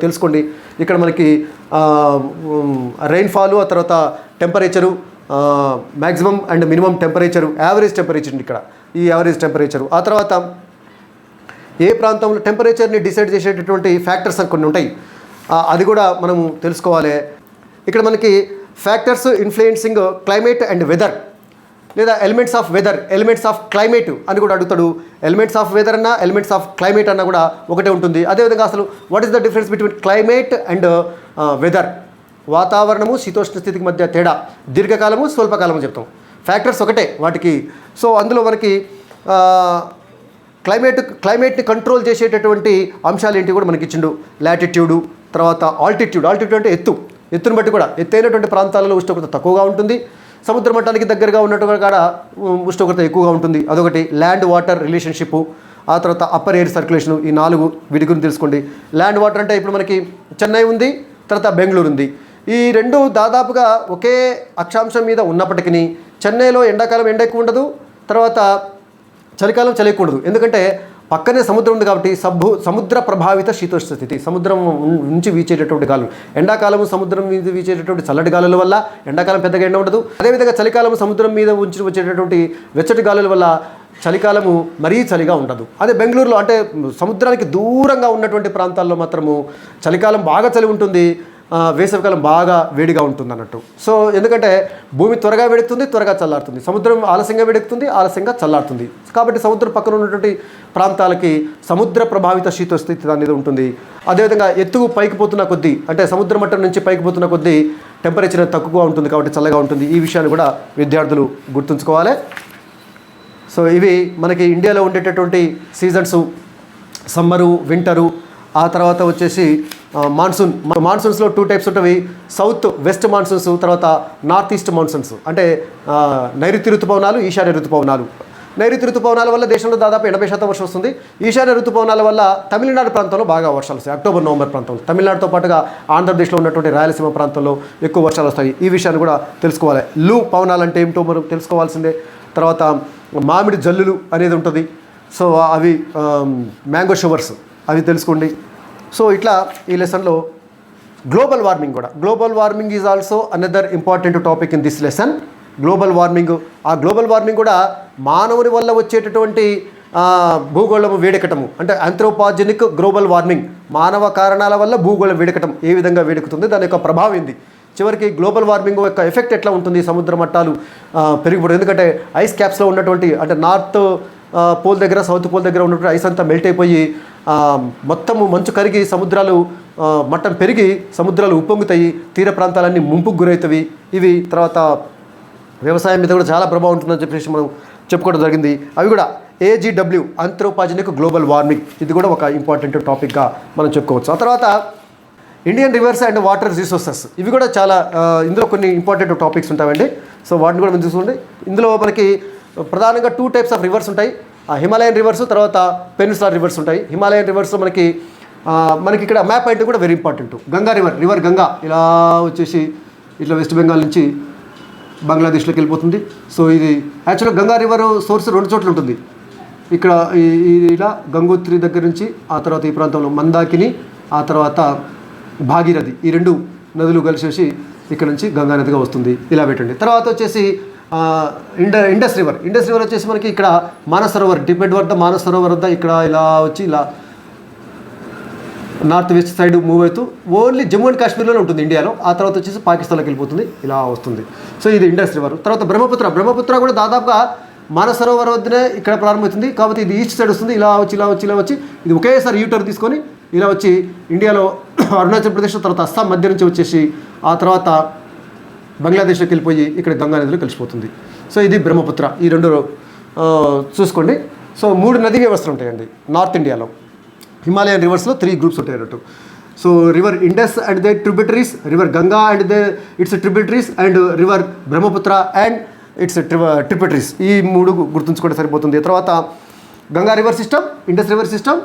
తెలుసుకోండి. ఇక్కడ మనకి రెయిన్ఫాలు, ఆ తర్వాత temperature, maximum and minimum temperature, average temperature, ఇక్కడ ఈ యావరేజ్ టెంపరేచరు. ఆ తర్వాత ఏ ప్రాంతంలో టెంపరేచర్ని డిసైడ్ చేసేటటువంటి ఫ్యాక్టర్స్ కొన్ని ఉంటాయి, అది కూడా మనము తెలుసుకోవాలి. ఇక్కడ మనకి factors influencing climate and weather, లేదా elements of weather, elements of climate అని కూడా అడుగుతాడు. ఎలిమెంట్స్ ఆఫ్ వెదర్ అన్న, ఎలిమెంట్స్ ఆఫ్ క్లైమేట్ అన్న కూడా ఒకటే ఉంటుంది. అదేవిధంగా అసలు what is the difference between climate and weather, వాతావరణము శీతోష్ణ స్థితికి మధ్య తేడా, దీర్ఘకాలము స్వల్పకాలము చెప్తాం. ఫ్యాక్టర్స్ ఒకటే వాటికి. సో అందులో మనకి క్లైమేట్ని కంట్రోల్ చేసేటటువంటి అంశాలు ఏంటి కూడా మనకి ఇచ్చిండు. లాటిట్యూడు, తర్వాత ఆల్టిట్యూడ్ అంటే ఎత్తును బట్టి కూడా ఎత్తైనటువంటి ప్రాంతాలలో ఉష్ణోగ్రత తక్కువగా ఉంటుంది, సముద్ర మట్టానికి దగ్గరగా ఉన్నట్టు కాడ ఉష్ణోగ్రత ఎక్కువగా ఉంటుంది. అదొకటి. ల్యాండ్ వాటర్ రిలేషన్షిప్, ఆ తర్వాత అప్పర్ ఎయిర్ సర్క్యులేషన్, ఈ 4 వీటి గురించి తెలుసుకోండి. ల్యాండ్ వాటర్ అంటే ఇప్పుడు మనకి చెన్నై ఉంది, తర్వాత బెంగళూరు ఉంది. ఈ 2 దాదాపుగా ఒకే అక్షాంశం మీద ఉన్నప్పటికీ చెన్నైలో ఎండాకాలం ఎండ ఎక్కువ ఉండదు, తర్వాత చలికాలం చలి ఎక్కువ ఉండదు. ఎందుకంటే పక్కనే సముద్రం ఉంది కాబట్టి సముద్ర ప్రభావిత శీతోష్ణ స్థితి, సముద్రం నుంచి వీచేటటువంటి గాలులు. ఎండాకాలం సముద్రం మీద వీచేటటువంటి చల్లటి గాలుల వల్ల ఎండాకాలం పెద్దగా ఎండ ఉండదు. అదేవిధంగా చలికాలం సముద్రం మీద ఉంచి వచ్చేటటువంటి వెచ్చటి గాలుల వల్ల చలికాలము మరీ చలిగా ఉండదు. అదే బెంగళూరులో అంటే సముద్రానికి దూరంగా ఉన్నటువంటి ప్రాంతాల్లో మాత్రము చలికాలం బాగా చలి ఉంటుంది, వేసవికాలం బాగా వేడిగా ఉంటుంది అన్నట్టు. సో ఎందుకంటే భూమి త్వరగా వేడెక్కుతుంది, త్వరగా చల్లారుతుంది, సముద్రం ఆలస్యంగా వేడెక్కుతుంది, ఆలస్యంగా చల్లారుతుంది. కాబట్టి సముద్రం పక్కన ఉన్నటువంటి ప్రాంతాలకి సముద్ర ప్రభావిత శీతోస్థితి అనేది ఉంటుంది. అదేవిధంగా ఎత్తుకు పైకి పోతున్న కొద్దీ అంటే సముద్ర మట్టం నుంచి పైకి పోతున్న కొద్దీ టెంపరేచర్ తక్కువగా ఉంటుంది కాబట్టి చల్లగా ఉంటుంది. ఈ విషయాన్ని కూడా విద్యార్థులు గుర్తుంచుకోవాలి. సో ఇవి మనకి ఇండియాలో ఉండేటటువంటి సీజన్స్: సమ్మరు, వింటరు, ఆ తర్వాత వచ్చేసి మాన్సూన్. మాన్సూన్స్లో 2 టైప్స్ ఉంటవి: సౌత్ వెస్ట్ మాన్సూన్స్, తర్వాత నార్త్ ఈస్ట్ మాన్సూన్స్. అంటే నైరుతి ఋతుపవనాలు, ఈశాన్య ఋతుపవనాలు. నైరుతి ఋతుపవనాల వల్ల దేశంలో దాదాపు 80% వర్షం వస్తుంది. ఈశాన్య ఋతుపవనాల వల్ల తమిళనాడు ప్రాంతంలో బాగా వర్షాలు వస్తాయి. అక్టోబర్, నవంబర్ ప్రాంతంలో తమిళనాడుతో పాటుగా ఆంధ్రప్రదేశ్లో ఉన్నటువంటి రాయలసీమ ప్రాంతంలో ఎక్కువ వర్షాలు వస్తాయి. ఈ విషయాన్ని కూడా తెలుసుకోవాలి. లూ పవనాలు అంటే ఏమిటో మనం తెలుసుకోవాల్సిందే. తర్వాత మామిడి జల్లులు అనేది ఉంటుంది. సో అవి మ్యాంగో షవర్స్ అవి తెలుసుకోండి. సో ఇట్లా ఈ లెసన్లో గ్లోబల్ వార్మింగ్ కూడా, global warming is also another important topic in this lesson. Global warming, ఆ గ్లోబల్ వార్మింగ్ కూడా మానవుని వల్ల వచ్చేటటువంటి భూగోళము వేడెక్కటము అంటే ఆంథ్రోపాజెనిక్ గ్లోబల్ వార్మింగ్, మానవ కారణాల వల్ల భూగోళం వేడెక్కటం ఏ విధంగా వేడెక్కుతుంది, దాని యొక్క ప్రభావం ఏంది, చివరికి గ్లోబల్ వార్మింగ్ యొక్క ఎఫెక్ట్ ఎట్లా ఉంటుంది, సముద్ర మట్టాలు పెరిగిపోవడం. ఎందుకంటే ఐస్ క్యాప్స్లో ఉన్నటువంటి అంటే నార్త్ పోల్ దగ్గర, సౌత్ పోల్ దగ్గర ఉన్నటువంటి ఐస్ అంతా మెల్ట్ అయిపోయి మొత్తము మంచు కరిగి సముద్రాలు మట్టం పెరిగి సముద్రాలు ఉప్పొంగుతాయి, తీర ప్రాంతాలన్నీ ముంపుకు గురవుతాయి. ఇవి తర్వాత వ్యవసాయం మీద కూడా చాలా ప్రభావం ఉంటుందని చెప్పేసి మనం చెప్పుకోవడం జరిగింది. అవి కూడా AGW ఆంథ్రోపాజెనిక్ గ్లోబల్ వార్మింగ్, ఇది కూడా ఒక ఇంపార్టెంట్ టాపిక్గా మనం చెప్పుకోవచ్చు. ఆ తర్వాత Indian reverse and water resources, ఇవి కూడా చాలా ఇందులో కొన్ని ఇంపార్టెంట్ టాపిక్స్ ఉంటాయండి. సో వాటిని కూడా మనం చూసుకోండి. ఇందులో మనకి ప్రధానంగా 2 టైప్స్ ఆఫ్ రివర్స్ ఉంటాయి: హిమాలయన్ రివర్స్, తర్వాత పెనిన్సులర్ రివర్స్ ఉంటాయి. హిమాలయన్ రివర్స్ మనకి ఇక్కడ మ్యాప్ అయితే కూడా very important. Ganga river Ganga ఇలా వచ్చేసి ఇట్లా వెస్ట్ బెంగాల్ నుంచి బంగ్లాదేశ్లోకి వెళ్ళిపోతుంది. సో ఇది యాక్చువల్గా గంగా రివర్ సోర్స్ 2 చోట్ల ఉంటుంది. ఇక్కడ ఇలా గంగోత్రి దగ్గర నుంచి, ఆ తర్వాత ఈ ప్రాంతంలో మందాకిని, ఆ తర్వాత భాగీరథి, ఈ 2 నదులు కలిసేసి ఇక్కడ నుంచి గంగా నదిగా వస్తుంది. ఇలా పెట్టండి. తర్వాత వచ్చేసి ఇండస్ రివర్ వచ్చేసి మనకి ఇక్కడ మానసరోవర్, టిబెట్ వద్ద మానసరోవర్ వద్ద ఇక్కడ ఇలా వచ్చి ఇలా నార్త్ వెస్ట్ సైడ్ మూవ్ అవుతూ ఓన్లీ జమ్మూ అండ్ కాశ్మీర్లోనే ఉంటుంది ఇండియాలో. ఆ తర్వాత వచ్చేసి పాకిస్తాన్లోకి వెళ్ళిపోతుంది, ఇలా వస్తుంది. సో ఇది ఇండస్ రివర్. తర్వాత బ్రహ్మపుత్ర కూడా దాదాపుగా మానసరోవర్ వద్దనే ఇక్కడ ప్రారంభమవుతుంది. కాబట్టి ఇది ఈస్ట్ సైడ్ వస్తుంది, ఇలా వచ్చి ఇది ఒకేసారి యూటర్న్ తీసుకొని ఇలా వచ్చి ఇండియాలో అరుణాచల్ ప్రదేశ్, తర్వాత అస్సాం మధ్య నుంచి వచ్చేసి ఆ తర్వాత బంగ్లాదేశ్లోకి వెళ్ళిపోయి ఇక్కడ గంగా నదిలో కలిసిపోతుంది. సో ఇది బ్రహ్మపుత్ర. ఈ 2 చూసుకోండి. సో 3 నదీ వ్యవస్థలు ఉంటాయండి నార్త్ ఇండియాలో. హిమాలయన్ రివర్స్లో 3 గ్రూప్స్ ఉంటాయి అన్నట్టు. So river Indus and the tributaries, river Ganga and the it's tributaries, and river Brahmaputra and it's tributaries. ఈ 3 గుర్తుంచుకుంటే సరిపోతుంది. తర్వాత Ganga river system, Indus river system,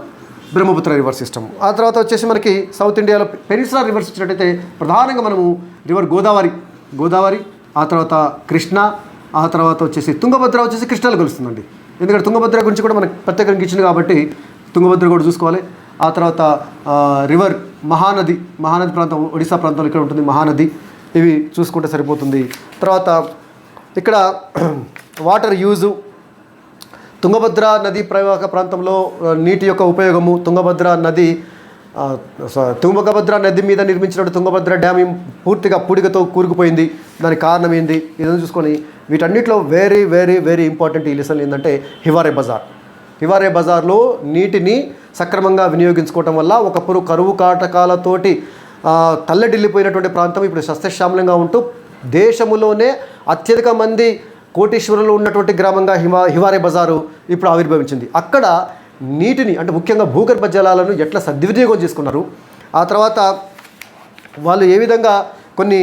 Brahmaputra river system. ఆ తర్వాత వచ్చేసి మనకి సౌత్ ఇండియాలో పెనిన్సులర్ రివర్స్ వచ్చినట్టయితే ప్రధానంగా మనము రివర్ గోదావరి, ఆ తర్వాత కృష్ణ, ఆ తర్వాత వచ్చేసి తుంగభద్ర వచ్చేసి కృష్ణలో కలుస్తుందండి. ఎందుకంటే తుంగభద్ర గురించి కూడా మనకు ప్రత్యేకంగా ఇచ్చింది కాబట్టి తుంగభద్ర కూడా చూసుకోవాలి. ఆ తర్వాత రివర్ మహానది ప్రాంతం, ఒడిశా ప్రాంతంలో ఇక్కడ ఉంటుంది మహానది. ఇవి చూసుకుంటే సరిపోతుంది. తర్వాత ఇక్కడ వాటర్ యూజు, తుంగభద్ర నది ప్రవాహక ప్రాంతంలో నీటి యొక్క ఉపయోగము, తుంగభద్ర నది మీద నిర్మించిన తుంగభద్ర డ్యామ్ పూర్తిగా పూడికతో కూరుకుపోయింది. దానికి కారణం ఏంది, ఇదని చూసుకొని వీటన్నిటిలో వెరీ వెరీ వెరీ ఇంపార్టెంట్ ఈ లెసన్ ఏంటంటే హివారే బజార్లో నీటిని సక్రమంగా వినియోగించుకోవటం వల్ల ఒకప్పుడు కరువు కాటకాలతోటి తల్లడిల్లిపోయినటువంటి ప్రాంతం ఇప్పుడు సస్యశ్యామలంగా ఉంటూ దేశములోనే అత్యధిక మంది కోటీశ్వరులు ఉన్నటువంటి గ్రామంగా హివారే బజారు ఇప్పుడు ఆవిర్భవించింది. అక్కడ నీటిని అంటే ముఖ్యంగా భూగర్భ జలాలను ఎట్లా సద్వినియోగం చేసుకున్నారు, ఆ తర్వాత వాళ్ళు ఏ విధంగా కొన్ని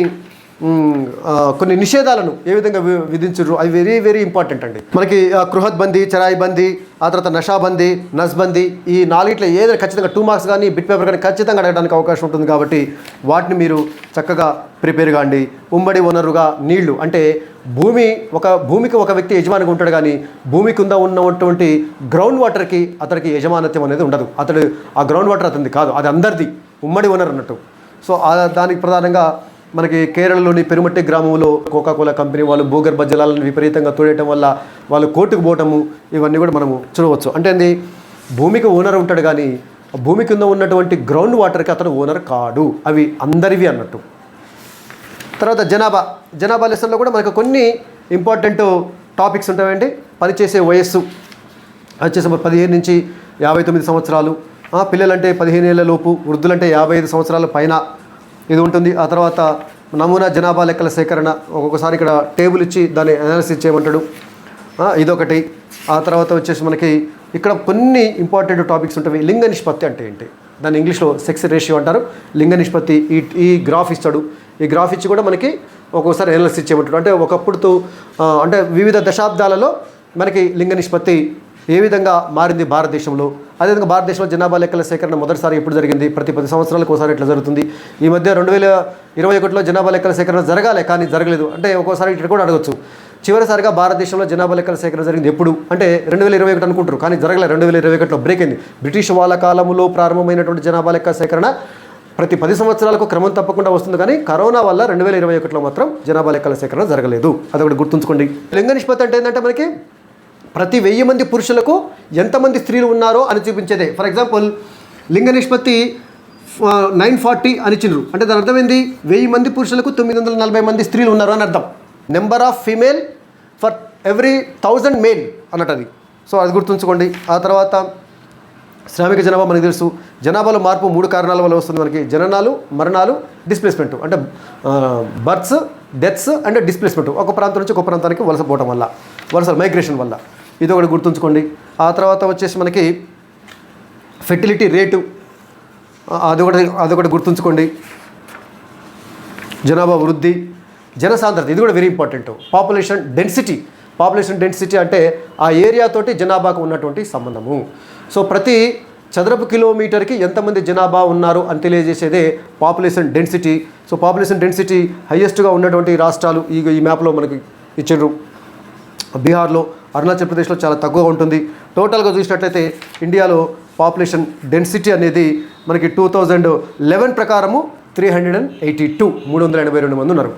కొన్ని నిషేధాలను ఏ విధంగా విధించారు, అవి వెరీ వెరీ ఇంపార్టెంట్ అండి. మనకి గృహత్ బందీ, చరాయి బందీ, ఆ తర్వాత నషాబందీ, నస్బందీ, ఈ నాలుగిట్లో ఏదైనా ఖచ్చితంగా 2 మార్క్స్ కానీ బిట్ పేపర్ కానీ ఖచ్చితంగా అడగడానికి అవకాశం ఉంటుంది. కాబట్టి వాటిని మీరు చక్కగా ప్రిపేర్ కాండి. ఉమ్మడి వనరుగా నీళ్లు అంటే భూమికి ఒక వ్యక్తి యజమానిగా ఉంటాడు, కానీ భూమి కింద ఉన్నటువంటి గ్రౌండ్ వాటర్కి అతనికి యజమానత్వం అనేది ఉండదు. అతడు ఆ గ్రౌండ్ వాటర్ అతనిది కాదు, అది అందరిది, ఉమ్మడి వనరు అన్నట్టు. సో దానికి ప్రధానంగా మనకి కేరళలోని పెరుమట్టి గ్రామంలో కోకాకోలా కంపెనీ వాళ్ళు భూగర్భ జలాలను విపరీతంగా తోడేయటం వల్ల వాళ్ళు కోర్టుకు పోవటము, ఇవన్నీ కూడా మనము చూడవచ్చు. అంటే ఏంది, భూమికి ఓనర్ ఉంటాడు, కానీ భూమి కింద ఉన్నటువంటి గ్రౌండ్ వాటర్కి అతను ఓనర్ కాడు, అవి అందరివి అన్నట్టు. తర్వాత జనాభా లెసన్లో కూడా మనకు కొన్ని ఇంపార్టెంట్ టాపిక్స్ ఉంటాయండి. పనిచేసే వయస్సు వచ్చేసి 15 నుంచి 59 సంవత్సరాలు, పిల్లలంటే 15 ఏళ్ల లోపు, వృద్ధులంటే 55 సంవత్సరాల పైన ఇది ఉంటుంది. ఆ తర్వాత నమూనా జనాభా లెక్కల సేకరణ, ఒక్కొక్కసారి ఇక్కడ టేబుల్ ఇచ్చి దాన్ని అనాలిసిస్ చేయమంటాడు, ఇదొకటి. ఆ తర్వాత వచ్చేసి మనకి ఇక్కడ కొన్ని ఇంపార్టెంట్ టాపిక్స్ ఉంటాయి. లింగ నిష్పత్తి అంటే ఏంటి, దాన్ని ఇంగ్లీష్లో సెక్స్ రేషియో అంటారు. లింగ నిష్పత్తి ఈ గ్రాఫ్ ఇస్తాడు. ఈ గ్రాఫ్ ఇచ్చి కూడా మనకి ఒక్కొక్కసారి అనాలిసిస్ చేయమంటాడు. అంటే ఒకప్పుడు అంటే వివిధ దశాబ్దాలలో మనకి లింగ నిష్పత్తి ఏ విధంగా మారింది భారతదేశంలో. అదేవిధంగా భారతదేశంలో జనాభా లెక్కల సేకరణ మొదటిసారి ఎప్పుడు జరిగింది, ప్రతి 10 సంవత్సరాలకు ఒకసారి ఎట్లా జరుగుతుంది. ఈ మధ్య 2021లో జనాభా లెక్కల సేకరణ జరగాలి, కానీ జరగలేదు. అంటే ఒక్కోసారి ఇక్కడ కూడా అడగచ్చు, చివరిసారిగా భారతదేశంలో జనాభా లెక్కల సేకరణ జరిగింది ఎప్పుడు అంటే 2021 అనుకుంటారు, కానీ జరగలేదు. 2021లో బ్రేక్ అయింది. బ్రిటిష్ వాళ్ళ కాలంలో ప్రారంభమైనటువంటి జనాభా లెక్కల సేకరణ ప్రతి 10 సంవత్సరాలకు క్రమం తప్పకుండా వస్తుంది, కానీ కరోనా వల్ల 2021లో మాత్రం జనాభా లెక్కల సేకరణ జరగలేదు. అదొకటి గుర్తుంచుకోండి. లింగ నిష్పత్తి అంటే ఏంటంటే మనకి ప్రతి 1000 మంది పురుషులకు ఎంతమంది స్త్రీలు ఉన్నారో అని చూపించేదే. ఫర్ ఎగ్జాంపుల్ లింగ నిష్పత్తి 940 అని ఇచ్చిండ్రు అంటే దాని అర్థం ఏంది, 1000 మంది పురుషులకు 940 మంది స్త్రీలు ఉన్నారు అని అర్థం. Number of female for every 1000 male అన్నట్టు అది. సో అది గుర్తుంచుకోండి. ఆ తర్వాత శ్రామిక జనాభా మనకు తెలుసు. జనాభాలో మార్పు 3 కారణాల వల్ల వస్తుంది మనకి: జననాలు, మరణాలు, డిస్ప్లేస్మెంట్. అంటే బర్త్స్, డెత్స్ అండ్ డిస్ప్లేస్మెంట్. ఒక ప్రాంతం నుంచి ఒక ప్రాంతానికి వలస పోవడం వల్ల, మైగ్రేషన్ వల్ల. ఇది ఒకటి గుర్తుంచుకోండి. ఆ తర్వాత వచ్చేసి మనకి ఫెర్టిలిటీ రేటు, అదొకటి గుర్తుంచుకోండి. జనాభా వృద్ధి, జనసాంద్రత, ఇది కూడా వెరీ ఇంపార్టెంట్. పాపులేషన్ డెన్సిటీ అంటే ఆ ఏరియాతోటి జనాభాకు ఉన్నటువంటి సంబంధము. సో ప్రతి చదరపు కిలోమీటర్కి ఎంతమంది జనాభా ఉన్నారు అని తెలియజేసేదే population density. So population density హైయెస్ట్గా ఉన్నటువంటి రాష్ట్రాలు ఈ మ్యాప్లో మనకి ఇచ్చారు. బీహార్లో, అరుణాచల్ ప్రదేశ్లో చాలా తక్కువగా ఉంటుంది. టోటల్గా చూసినట్లయితే ఇండియాలో పాపులేషన్ డెన్సిటీ అనేది మనకి 2011 ప్రకారము 382 మంది ఉన్నారు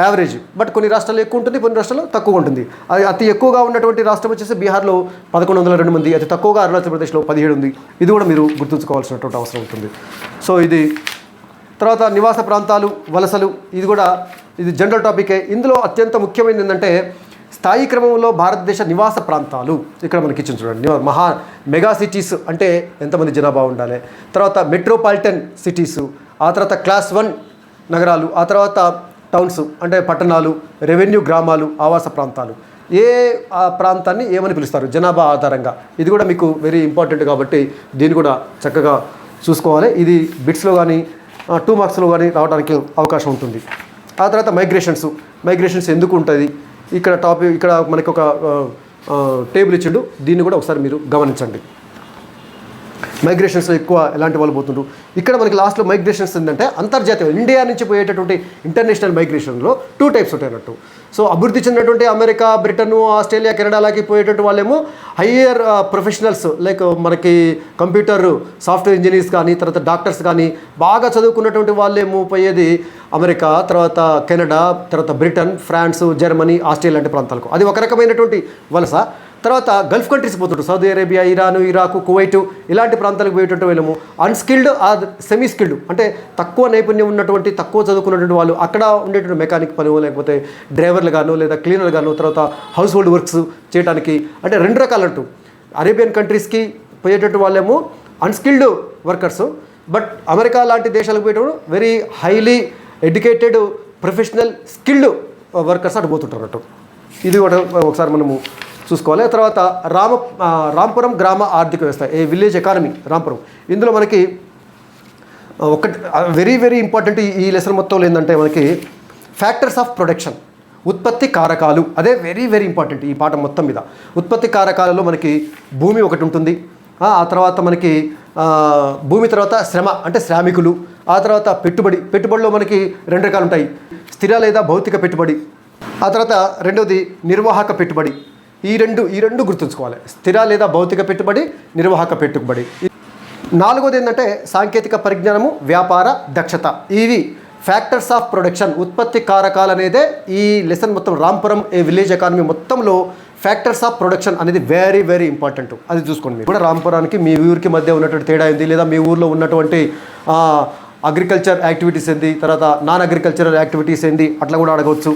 యావరేజ్. బట్ కొన్ని రాష్ట్రాల్లో ఎక్కువ ఉంటుంది, కొన్ని రాష్ట్రాల్లో తక్కువగా ఉంటుంది. అది అతి ఎక్కువగా ఉన్నటువంటి రాష్ట్రం వచ్చేసి బీహార్లో 1102 మంది, అతి తక్కువగా అరుణాచల్ ప్రదేశ్లో 17 ఉంది. ఇది కూడా మీరు గుర్తుంచుకోవాల్సినటువంటి అవసరం ఉంటుంది. సో ఇది తర్వాత నివాస ప్రాంతాలు, వలసలు, ఇది జనరల్ టాపికే. ఇందులో అత్యంత ముఖ్యమైనది ఏంటంటే స్థాయి క్రమంలో భారతదేశ నివాస ప్రాంతాలు ఇక్కడ మనకి ఇచ్చిన చూడండి. మెగా సిటీస్ అంటే ఎంతమంది జనాభా ఉండాలి, తర్వాత మెట్రోపాలిటన్ సిటీసు, ఆ తర్వాత క్లాస్ 1 నగరాలు, ఆ తర్వాత టౌన్స్ అంటే పట్టణాలు, రెవెన్యూ గ్రామాలు, ఆవాస ప్రాంతాలు. ఆ ప్రాంతాన్ని ఏమని పిలుస్తారు జనాభా ఆధారంగా. ఇది కూడా మీకు వెరీ ఇంపార్టెంట్ కాబట్టి దీన్ని కూడా చక్కగా చూసుకోవాలి. ఇది బిట్స్లో కానీ 2 మార్క్స్లో కానీ రావడానికి అవకాశం ఉంటుంది. ఆ తర్వాత మైగ్రేషన్స్ ఎందుకు ఉంటుంది, ఇక్కడ మనకి ఒక టేబుల్ ఇచ్చిండు, దీన్ని కూడా ఒకసారి మీరు గమనించండి. మైగ్రేషన్స్లో ఎక్కువ ఎలాంటి వాళ్ళు పోతుండ్రు. ఇక్కడ మనకి లాస్ట్లో మైగ్రేషన్స్ ఏంటంటే అంతర్జాతీయ, ఇండియా నుంచి పోయేటటువంటి ఇంటర్నేషనల్ మైగ్రేషన్లో 2 టైప్స్ ఉంటాయి అన్నట్టు. సో అభివృద్ధి చెందినటువంటి అమెరికా, బ్రిటన్, ఆస్ట్రేలియా, కెనడాలకి పోయేటటువంటి వాళ్ళేమో హయ్యర్ ప్రొఫెషనల్స్ లైక్ మనకి కంప్యూటర్ సాఫ్ట్వేర్ ఇంజనీర్స్ కానీ, తర్వాత డాక్టర్స్ కానీ బాగా చదువుకున్నటువంటి వాళ్ళేమో పోయేది అమెరికా, తర్వాత కెనడా, తర్వాత బ్రిటన్, ఫ్రాన్స్, జర్మనీ, ఆస్ట్రేలియా లాంటి ప్రాంతాలకు. అది ఒక రకమైనటువంటి వలస. తర్వాత గల్ఫ్ కంట్రీస్ పోతుంటారు, Saudi Arabia, Iran, Iraq, Kuwait ఇలాంటి ప్రాంతాలకు పోయేటట్టు వెళ్ళము. అన్స్కిల్డ్ ఆర్ సెమీ స్కిల్డ్ అంటే తక్కువ నైపుణ్యం ఉన్నటువంటి, తక్కువ చదువుకున్నటువంటి వాళ్ళు అక్కడ ఉండేటువంటి మెకానిక్ పని, లేకపోతే డ్రైవర్లు గాను లేదా క్లీనర్ గాను, తర్వాత హౌస్ హోల్డ్ వర్క్స్ చేయడానికి. అంటే 2 రకాలంటూ అరేబియన్ కంట్రీస్కి పోయేటట్టు వాళ్ళేమో అన్స్కిల్డ్ వర్కర్స్. బట్ అమెరికా లాంటి దేశాలకు పోయేటప్పుడు very highly educated professional skilled workers అటు పోతుంటారు అన్నట్టు. ఇది కూడా ఒకసారి మనము చూసుకోవాలి. తర్వాత రాంపురం గ్రామ ఆర్థిక వ్యవస్థ, ఏ విలేజ్ ఎకానమీ రాంపురం. ఇందులో మనకి ఒకటి వెరీ వెరీ ఇంపార్టెంట్ ఈ లెసన్ మొత్తంలో ఏంటంటే మనకి ఫ్యాక్టర్స్ ఆఫ్ ప్రొడక్షన్, ఉత్పత్తి కారకాలు. అదే వెరీ వెరీ ఇంపార్టెంట్ ఈ పాఠం మొత్తం మీద. ఉత్పత్తి కారకాలలో మనకి భూమి ఒకటి ఉంటుంది, ఆ తర్వాత మనకి భూమి తర్వాత శ్రమ అంటే శ్రామికులు, ఆ తర్వాత పెట్టుబడిలో మనకి 2 రకాలు ఉంటాయి, స్థిర లేదా భౌతిక పెట్టుబడి, ఆ తర్వాత రెండవది నిర్వాహక పెట్టుబడి. ఈ రెండు గుర్తుంచుకోవాలి, స్థిర లేదా భౌతిక పెట్టుబడి, నిర్వాహక పెట్టుబడి. నాలుగోది ఏంటంటే సాంకేతిక పరిజ్ఞానము, వ్యాపార దక్షత. ఇవి ఫ్యాక్టర్స్ ఆఫ్ ప్రొడక్షన్, ఉత్పత్తి కారకాలు అనేదే ఈ లెసన్ మొత్తం రాంపురం ఏ విలేజ్ ఎకానమీ మొత్తంలో ఫ్యాక్టర్స్ ఆఫ్ ప్రొడక్షన్ అనేది వెరీ వెరీ ఇంపార్టెంట్. అది చూసుకోండి. మీరు కూడా రాంపురానికి మీ ఊరికి మధ్య ఉన్నటువంటి తేడా ఏంది, లేదా మీ ఊర్లో ఉన్నటువంటి అగ్రికల్చర్ యాక్టివిటీస్ ఏంది, తర్వాత నాన్ అగ్రికల్చరల్ యాక్టివిటీస్ ఏంది, అట్లా కూడా అడగవచ్చు.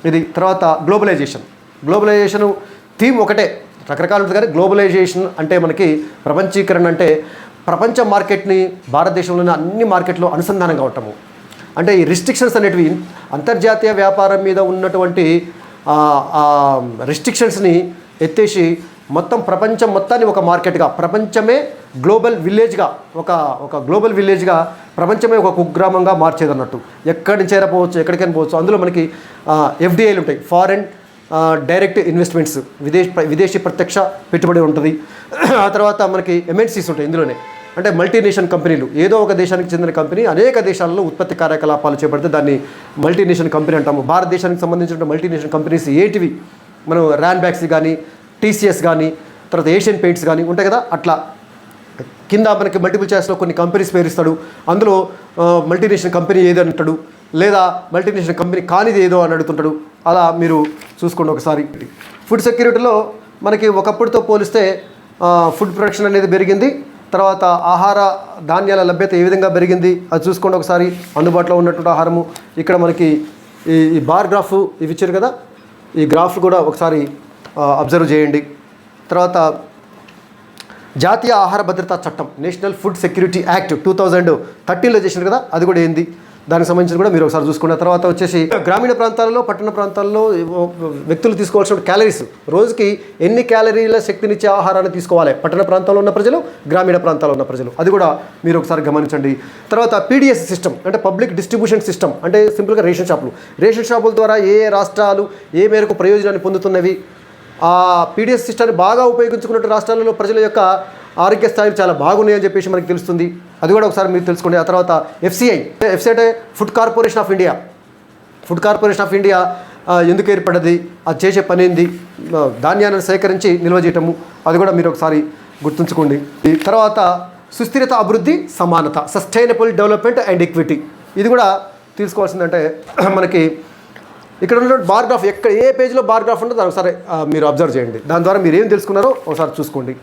ఇది తర్వాత గ్లోబలైజేషన్ థీమ్ ఒకటే, రకరకాలు ఉంటుంది కానీ గ్లోబలైజేషన్ అంటే మనకి ప్రపంచీకరణ అంటే ప్రపంచ మార్కెట్ని భారతదేశంలోని అన్ని మార్కెట్లో అనుసంధానంగా ఉంటాము. అంటే ఈ రిస్ట్రిక్షన్స్ అనేటివి అంతర్జాతీయ వ్యాపారం మీద ఉన్నటువంటి రిస్ట్రిక్షన్స్ని ఎత్తేసి మొత్తం ప్రపంచం మొత్తాన్ని ఒక మార్కెట్గా, ప్రపంచమే గ్లోబల్ విలేజ్గా, ఒక గ్లోబల్ విలేజ్గా ప్రపంచమే ఒక కుగ్రామంగా మార్చేది అన్నట్టు. ఎక్కడి నుంచి అయినా పోవచ్చు, ఎక్కడికైనా పోవచ్చు. అందులో మనకి ఎఫ్డిఐలు ఉంటాయి, ఫారెన్ డైరెక్ట్ ఇన్వెస్ట్మెంట్స్, విదేశీ ప్రత్యక్ష పెట్టుబడి ఉంటుంది. ఆ తర్వాత మనకి ఎంఎన్సీస్ ఉంటాయి ఇందులోనే, అంటే మల్టీనేషన్ కంపెనీలు. ఏదో ఒక దేశానికి చెందిన కంపెనీ అనేక దేశాలలో ఉత్పత్తి కార్యకలాపాలు చేపడితే దాన్ని మల్టీనేషన్ కంపెనీ అంటాము. భారతదేశానికి సంబంధించిన మల్టీనేషన్ కంపెనీస్ ఏటివి, మనం ర్యాన్బ్యాక్స్ కానీ, టీసీఎస్ కానీ, తర్వాత ఏషియన్ పెయింట్స్ కానీ ఉంటాయి కదా. అట్లా కింద మనకి మల్టిపుల్ చాయిస్లో కొన్ని కంపెనీస్ పేరుస్తాడు, అందులో మల్టీనేషనల్ కంపెనీ ఏదో అంటాడు, లేదా మల్టీనేషనల్ కంపెనీ కానిది ఏదో అని అడుగుతుంటాడు. అలా మీరు చూసుకోండి ఒకసారి. ఫుడ్ సెక్యూరిటీలో మనకి ఒకప్పుడుతో పోలిస్తే ఫుడ్ ప్రొడక్షన్ అనేది పెరిగింది, తర్వాత ఆహార ధాన్యాల లభ్యత ఏ విధంగా పెరిగింది అది చూసుకోండి ఒకసారి. అందుబాటులో ఉన్నటువంటి ఆహారము ఇక్కడ మనకి ఈ బార్ గ్రాఫ్ ఇవి ఇచ్చారు కదా, ఈ గ్రాఫ్ కూడా ఒకసారి అబ్జర్వ్ చేయండి. తర్వాత జాతీయ ఆహార భద్రతా చట్టం, నేషనల్ ఫుడ్ సెక్యూరిటీ యాక్ట్ 2013లో చేసినారు కదా, అది కూడా ఏంది దానికి సంబంధించి కూడా మీరు ఒకసారి చూసుకున్న. తర్వాత వచ్చేసి గ్రామీణ ప్రాంతాలలో, పట్టణ ప్రాంతాల్లో వ్యక్తులు తీసుకోవాల్సిన క్యాలరీస్, రోజుకి ఎన్ని క్యాలరీల శక్తినిచ్చే ఆహారాన్ని తీసుకోవాలి పట్టణ ప్రాంతాల్లో ఉన్న ప్రజలు, గ్రామీణ ప్రాంతాల్లో ఉన్న ప్రజలు, అది కూడా మీరు ఒకసారి గమనించండి. తర్వాత పీడిఎస్ సిస్టమ్ అంటే పబ్లిక్ డిస్ట్రిబ్యూషన్ సిస్టమ్, అంటే సింపుల్గా రేషన్ షాపుల ద్వారా ఏ రాష్ట్రాలు ఏ మేరకు ప్రయోజనాన్ని పొందుతున్నవి, ఆ పీడిఎస్ సిస్టమ్ని బాగా ఉపయోగించుకున్నట్టు రాష్ట్రాలలో ప్రజల యొక్క ఆరోగ్య స్థాయిలు చాలా బాగున్నాయని చెప్పేసి మనకి తెలుస్తుంది. అది కూడా ఒకసారి మీరు తెలుసుకోండి. ఆ తర్వాత ఎఫ్సిఐ అంటే ఫుడ్ కార్పొరేషన్ ఆఫ్ ఇండియా ఎందుకు ఏర్పడ్డది, అది చేసే పని ఏంది, ధాన్యాన్ని సేకరించి నిల్వ చేయటము, అది కూడా మీరు ఒకసారి గుర్తుంచుకోండి. తర్వాత సుస్థిరత, అభివృద్ధి, సమానత, సస్టైనబుల్ డెవలప్మెంట్ అండ్ ఈక్విటీ, ఇది కూడా తీసుకోవాల్సిందంటే మనకి ఇక్కడ ఉన్నటువంటి బార్ గ్రాఫ్, ఎక్కడ ఏ పేజీలో బార్ గ్రాఫ్ ఉంటుందో దాని ఒకసారి మీరు అబ్జర్వ్ చేయండి. దాని ద్వారా మీరు ఏం తెలుసుకున్నారో ఒకసారి చూసుకోండి.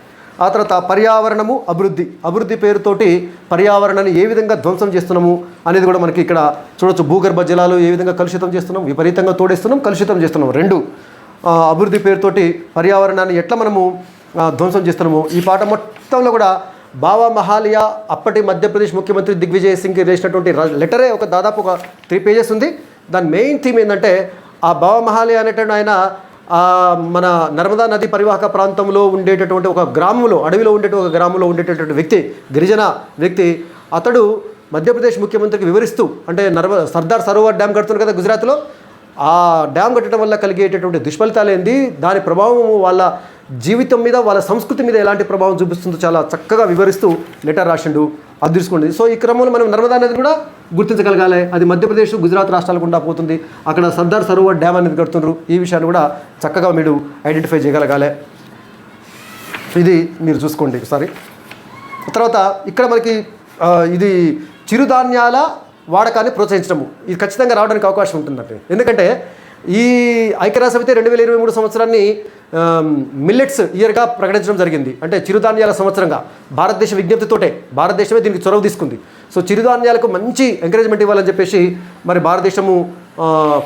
ఆ తర్వాత పర్యావరణము, అభివృద్ధి పేరుతోటి పర్యావరణాన్ని ఏ విధంగా ధ్వంసం చేస్తున్నాము అనేది కూడా మనకి ఇక్కడ చూడొచ్చు. భూగర్భ జలాలు ఏ విధంగా కలుషితం చేస్తున్నాం, విపరీతంగా తోడేస్తున్నాం, కలుషితం చేస్తున్నాం. రెండు అభివృద్ధి పేరుతోటి పర్యావరణాన్ని ఎట్లా మనము ధ్వంసం చేస్తున్నాము. ఈ పాట మొత్తంలో కూడా బావా మహాలియా అప్పటి మధ్యప్రదేశ్ ముఖ్యమంత్రి దిగ్విజయ్ సింగ్కి రాసినటువంటి లెటరే ఒక దాదాపు ఒక 3 పేజెస్ ఉంది. దాని మెయిన్ థీమ్ ఏంటంటే ఆ బావా మహాలియా అనేటువంటి ఆయన మన నర్మదా నది పరివాహక ప్రాంతంలో ఉండేటటువంటి ఒక గ్రామంలో, అడవిలో ఒక గ్రామంలో ఉండేటటువంటి వ్యక్తి, గిరిజన వ్యక్తి, అతడు మధ్యప్రదేశ్ ముఖ్యమంత్రికి వివరిస్తూ, అంటే సర్దార్ సరోవర్ డ్యామ్ కడుతున్నారు కదా గుజరాత్లో, ఆ డ్యామ్ కట్టడం వల్ల కలిగేటటువంటి దుష్ఫలితాలు ఏంది, దాని ప్రభావం వాళ్ళ జీవితం మీద, వాళ్ళ సంస్కృతి మీద ఎలాంటి ప్రభావం చూపిస్తుందో చాలా చక్కగా వివరిస్తూ లెటర్ రాసిండు. అది తీసుకోండి. సో ఈ క్రమంలో మనం నర్మదా నది కూడా గుర్తించగలగాలి. అది మధ్యప్రదేశ్, గుజరాత్ రాష్ట్రాల గుండా పోతుంది. అక్కడ సర్దార్ సరోవర్ డ్యామ్ అనేది కడుతున్నారు. ఈ విషయాన్ని కూడా చక్కగా మీరు ఐడెంటిఫై చేయగలగాలి. ఇది మీరు చూసుకోండి ఒకసారి. తర్వాత ఇక్కడ మనకి ఇది చిరుధాన్యాల వాడకాన్ని ప్రోత్సహించడము, ఇది ఖచ్చితంగా రావడానికి అవకాశం ఉంటుందండి. ఎందుకంటే ఈ ఐక్యరాజ్యసమితి 2023 సంవత్సరాన్ని మిల్లెట్స్ ఇయర్గా ప్రకటించడం జరిగింది. అంటే చిరుధాన్యాల సంవత్సరంగా భారతదేశ విజ్ఞప్తితోటే భారతదేశమే దీనికి చొరవ తీసుకుంది. సో చిరుధాన్యాలకు మంచి ఎంకరేజ్మెంట్ ఇవ్వాలని చెప్పేసి మరి భారతదేశము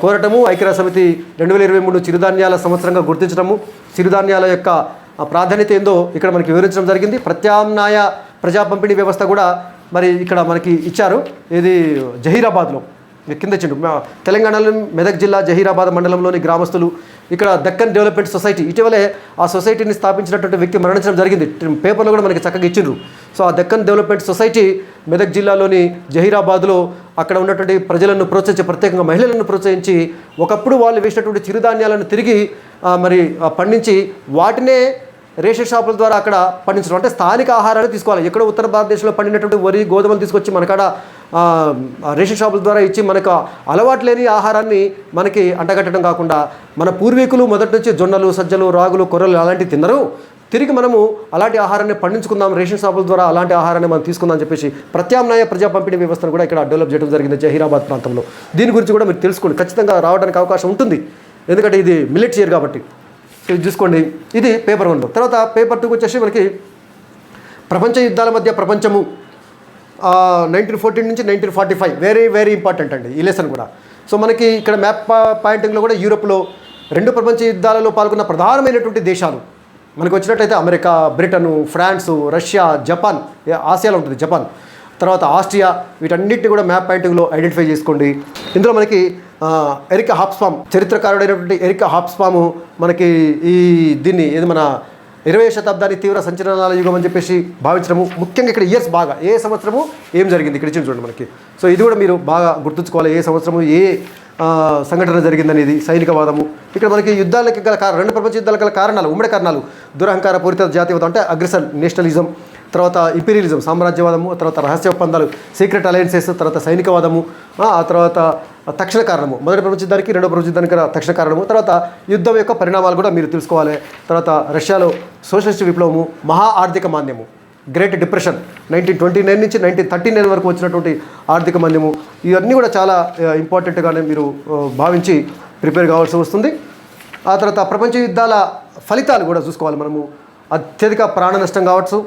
కోరటము, ఐక్యరాజ్యసమితి 2023 చిరుధాన్యాల సంవత్సరంగా గుర్తించడము, చిరుధాన్యాల యొక్క ప్రాధాన్యత ఏందో ఇక్కడ మనకి వివరించడం జరిగింది. ప్రత్యామ్నాయ ప్రజా పంపిణీ వ్యవస్థ కూడా మరి ఇక్కడ మనకి ఇచ్చారు. ఇది జహీరాబాద్లో కింద ఇచ్చిండు. తెలంగాణలో మెదక్ జిల్లా జహీరాబాద్ మండలంలోని గ్రామస్తులు ఇక్కడ దక్కన్ డెవలప్మెంట్ సొసైటీ, ఇటీవలే ఆ సొసైటీని స్థాపించినటువంటి వ్యక్తి మరణించడం జరిగింది. పేపర్లో కూడా మనకి చక్కగా ఇచ్చిండ్రు. సో ఆ దక్కన్ డెవలప్మెంట్ సొసైటీ మెదక్ జిల్లాలోని జహీరాబాద్లో అక్కడ ఉన్నటువంటి ప్రజలను ప్రోత్సహించి, ప్రత్యేకంగా మహిళలను ప్రోత్సహించి, ఒకప్పుడు వాళ్ళు వేసినటువంటి చిరుధాన్యాలను తిరిగి పండించి వాటినే రేషన్ షాపుల ద్వారా అక్కడ పండించడం, అంటే స్థానిక ఆహారాన్ని తీసుకోవాలి. ఎక్కడో ఉత్తర భారతదేశంలో పండినటువంటి వరి గోధుమలు తీసుకొచ్చి మనకాడ రేషన్ షాపుల ద్వారా ఇచ్చి మనకు అలవాటు లేని ఆహారాన్ని మనకి అంటగట్టడం కాకుండా, మన పూర్వీకులు మొదటి నుంచి జొన్నలు, సజ్జలు, రాగులు, కొర్రలు అలాంటివి తిన్నారు, తిరిగి మనము అలాంటి ఆహారాన్ని పండించుకుందాం, రేషన్ షాపుల ద్వారా అలాంటి ఆహారాన్ని మనం తీసుకుందాం అని చెప్పేసి ప్రత్యామ్నాయ ప్రజా పంపిణీ వ్యవస్థను కూడా ఇక్కడ డెవలప్ చేయడం జరిగింది జహీరాబాద్ ప్రాంతంలో. దీని గురించి కూడా మీరు తెలుసుకోండి, ఖచ్చితంగా రావడానికి అవకాశం ఉంటుంది, ఎందుకంటే ఇది మిల్లెట్స్ ఇయర్ కాబట్టి. సో ఇది చూసుకోండి, ఇది పేపర్ 1లో. తర్వాత పేపర్ 2 వచ్చేసి మనకి ప్రపంచ యుద్ధాల మధ్య ప్రపంచము 1914 నుంచి 1945, వెరీ వెరీ ఇంపార్టెంట్ అండి ఈ లెసన్ కూడా. సో మనకి ఇక్కడ మ్యాప్ పాయింటింగ్లో కూడా యూరోప్లో 2 ప్రపంచ యుద్ధాలలో పాల్గొన్న ప్రధానమైనటువంటి దేశాలు మనకు వచ్చినట్టయితే America, Britain, France, Russia, Japan, ఆసియాలో ఉంటుంది జపాన్, తర్వాత ఆస్ట్రియా, వీటన్నిటిని కూడా మ్యాప్ పాయింటింగ్లో ఐడెంటిఫై చేసుకోండి. ఇందులో మనకి ఎరిక్ హాబ్స్బామ్, చరిత్రకారుడైనటువంటి ఎరిక్ హాబ్స్బాము మనకి దీన్ని ఏది మన 20వ శతాబ్దాన్ని తీవ్ర సంచలనాల యుగం అని చెప్పేసి భావించడము. ముఖ్యంగా ఇక్కడ ఇయర్స్ బాగా ఏ సంవత్సరము ఏం జరిగింది ఇక్కడ ఇచ్చింది చూడండి మనకి. సో ఇది కూడా మీరు బాగా గుర్తుంచుకోవాలి, ఏ సంవత్సరము ఏ సంఘటన జరిగిందనేది. సైనికవాదము ఇక్కడ మనకి యుద్ధాలకి గల 2 ప్రపంచ యుద్ధాలకు గల కారణాలు, ఉమ్మడి కారణాలు: దురహంకార పూరిత జాతీయవాదం అంటే అగ్రెసర్ నేషనలిజం, తర్వాత ఇంపీరియలిజం సామ్రాజ్యవాదము, తర్వాత రహస్య ఒప్పందాలు సీక్రెట్ అలయన్సెస్, తర్వాత సైనికవాదము, ఆ తర్వాత తక్షణ కారణము, మొదటి ప్రపంచ యుద్ధానికి 2వ ప్రపంచ యుద్ధానికి తక్షణ కారణము, తర్వాత యుద్ధం యొక్క పరిణామాలు కూడా మీరు తెలుసుకోవాలి. తర్వాత రష్యాలో సోషలిస్ట్ విప్లవము, మహా ఆర్థిక మాంద్యము, గ్రేట్ డిప్రెషన్ 1929 నుంచి 1939 వరకు వచ్చినటువంటి ఆర్థిక మాంద్యము, ఇవన్నీ కూడా చాలా ఇంపార్టెంట్గానే మీరు భావించి ప్రిపేర్ కావాల్సి వస్తుంది. ఆ తర్వాత ప్రపంచ యుద్ధాల ఫలితాలు కూడా చూసుకోవాలి మనము. అత్యధిక ప్రాణ నష్టం కావచ్చు,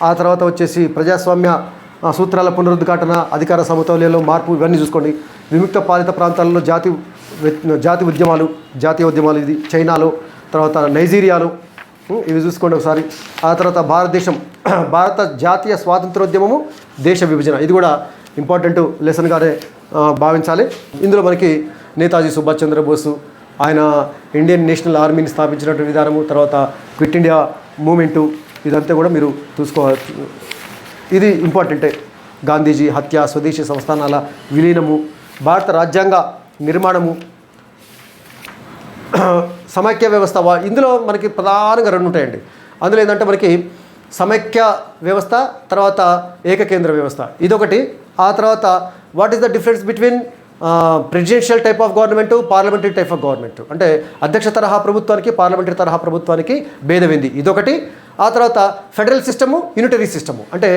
ఆ తర్వాత వచ్చేసి ప్రజాస్వామ్య సూత్రాల పునరుద్ఘాటన, అధికార సమతౌల్యంలో మార్పు, ఇవన్నీ చూసుకోండి. విముక్త పాలిత ప్రాంతాలలో జాతీయ ఉద్యమాలు ఇది చైనాలో, తర్వాత నైజీరియాలో, ఇవి చూసుకోండి ఒకసారి. ఆ తర్వాత భారత జాతీయ స్వాతంత్రోద్యమము, దేశ విభజన, ఇది కూడా ఇంపార్టెంట్ లెసన్గానే భావించాలి. ఇందులో మనకి నేతాజీ సుభాష్ చంద్రబోసు ఆయన ఇండియన్ నేషనల్ ఆర్మీని స్థాపించినటువంటి విధానము, తర్వాత క్విట్ ఇండియా మూమెంటు, ఇదంతా కూడా మీరు చూసుకోవాలి. ఇది ఇంపార్టెంటే. గాంధీజీ హత్య, స్వదేశీ సంస్థానాల విలీనము, భారత రాజ్యాంగ నిర్మాణము, సమైక్య వ్యవస్థ. ఇందులో మనకి ప్రధానంగా 2 ఉంటాయండి. అందులో ఏంటంటే మనకి సమైక్య వ్యవస్థ, తర్వాత ఏకకేంద్ర వ్యవస్థ, ఇదొకటి. ఆ తర్వాత what is the difference between presidential type of government, parliamentary type of government, అంటే అధ్యక్ష తరహా ప్రభుత్వానికి పార్లమెంటరీ తరహా ప్రభుత్వానికి భేదమైంది, ఇదొకటి. ఆ తర్వాత ఫెడరల్ సిస్టము, యూనిటరీ సిస్టము, అంటే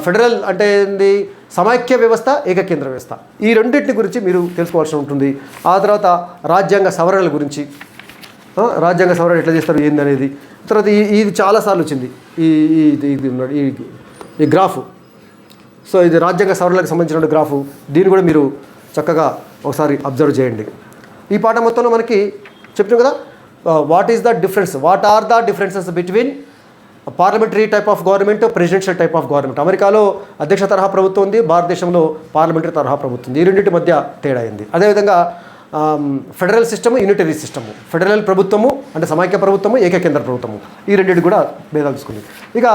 ఫెడరల్ అంటే ఏంది, సమైక్య వ్యవస్థ, ఏకకేంద్ర వ్యవస్థ, ఈ రెండింటిని గురించి మీరు తెలుసుకోవాల్సి ఉంటుంది. ఆ తర్వాత రాజ్యాంగ సవరణల గురించి, రాజ్యాంగ సవరణ ఎట్లా చేస్తారు ఏందనేది. తర్వాత ఇది చాలాసార్లు వచ్చింది ఈ గ్రాఫు. సో ఇది రాజ్యాంగ సవరణలకు సంబంధించిన గ్రాఫు, దీన్ని కూడా మీరు చక్కగా ఒకసారి అబ్జర్వ్ చేయండి. ఈ పాఠం మొత్తంలో మనకి చెప్పినాం కదా, what are the differences between parliamentary type of government, presidential type of government. అమెరికాలో అధ్యక్ష తరహా ప్రభుత్వం ఉంది, భారతదేశంలో పార్లమెంటరీ తరహా ప్రభుత్వం ఉంది. ఈ రెండింటి మధ్య తేడా అయింది. అదేవిధంగా federal system, unitary system, federal ప్రభుత్వము అంటే సమైక్య ప్రభుత్వము, ఏకకేంద్ర ప్రభుత్వము, ఈ రెండింటి కూడా భేదాలు తీసుకుంది. ఇక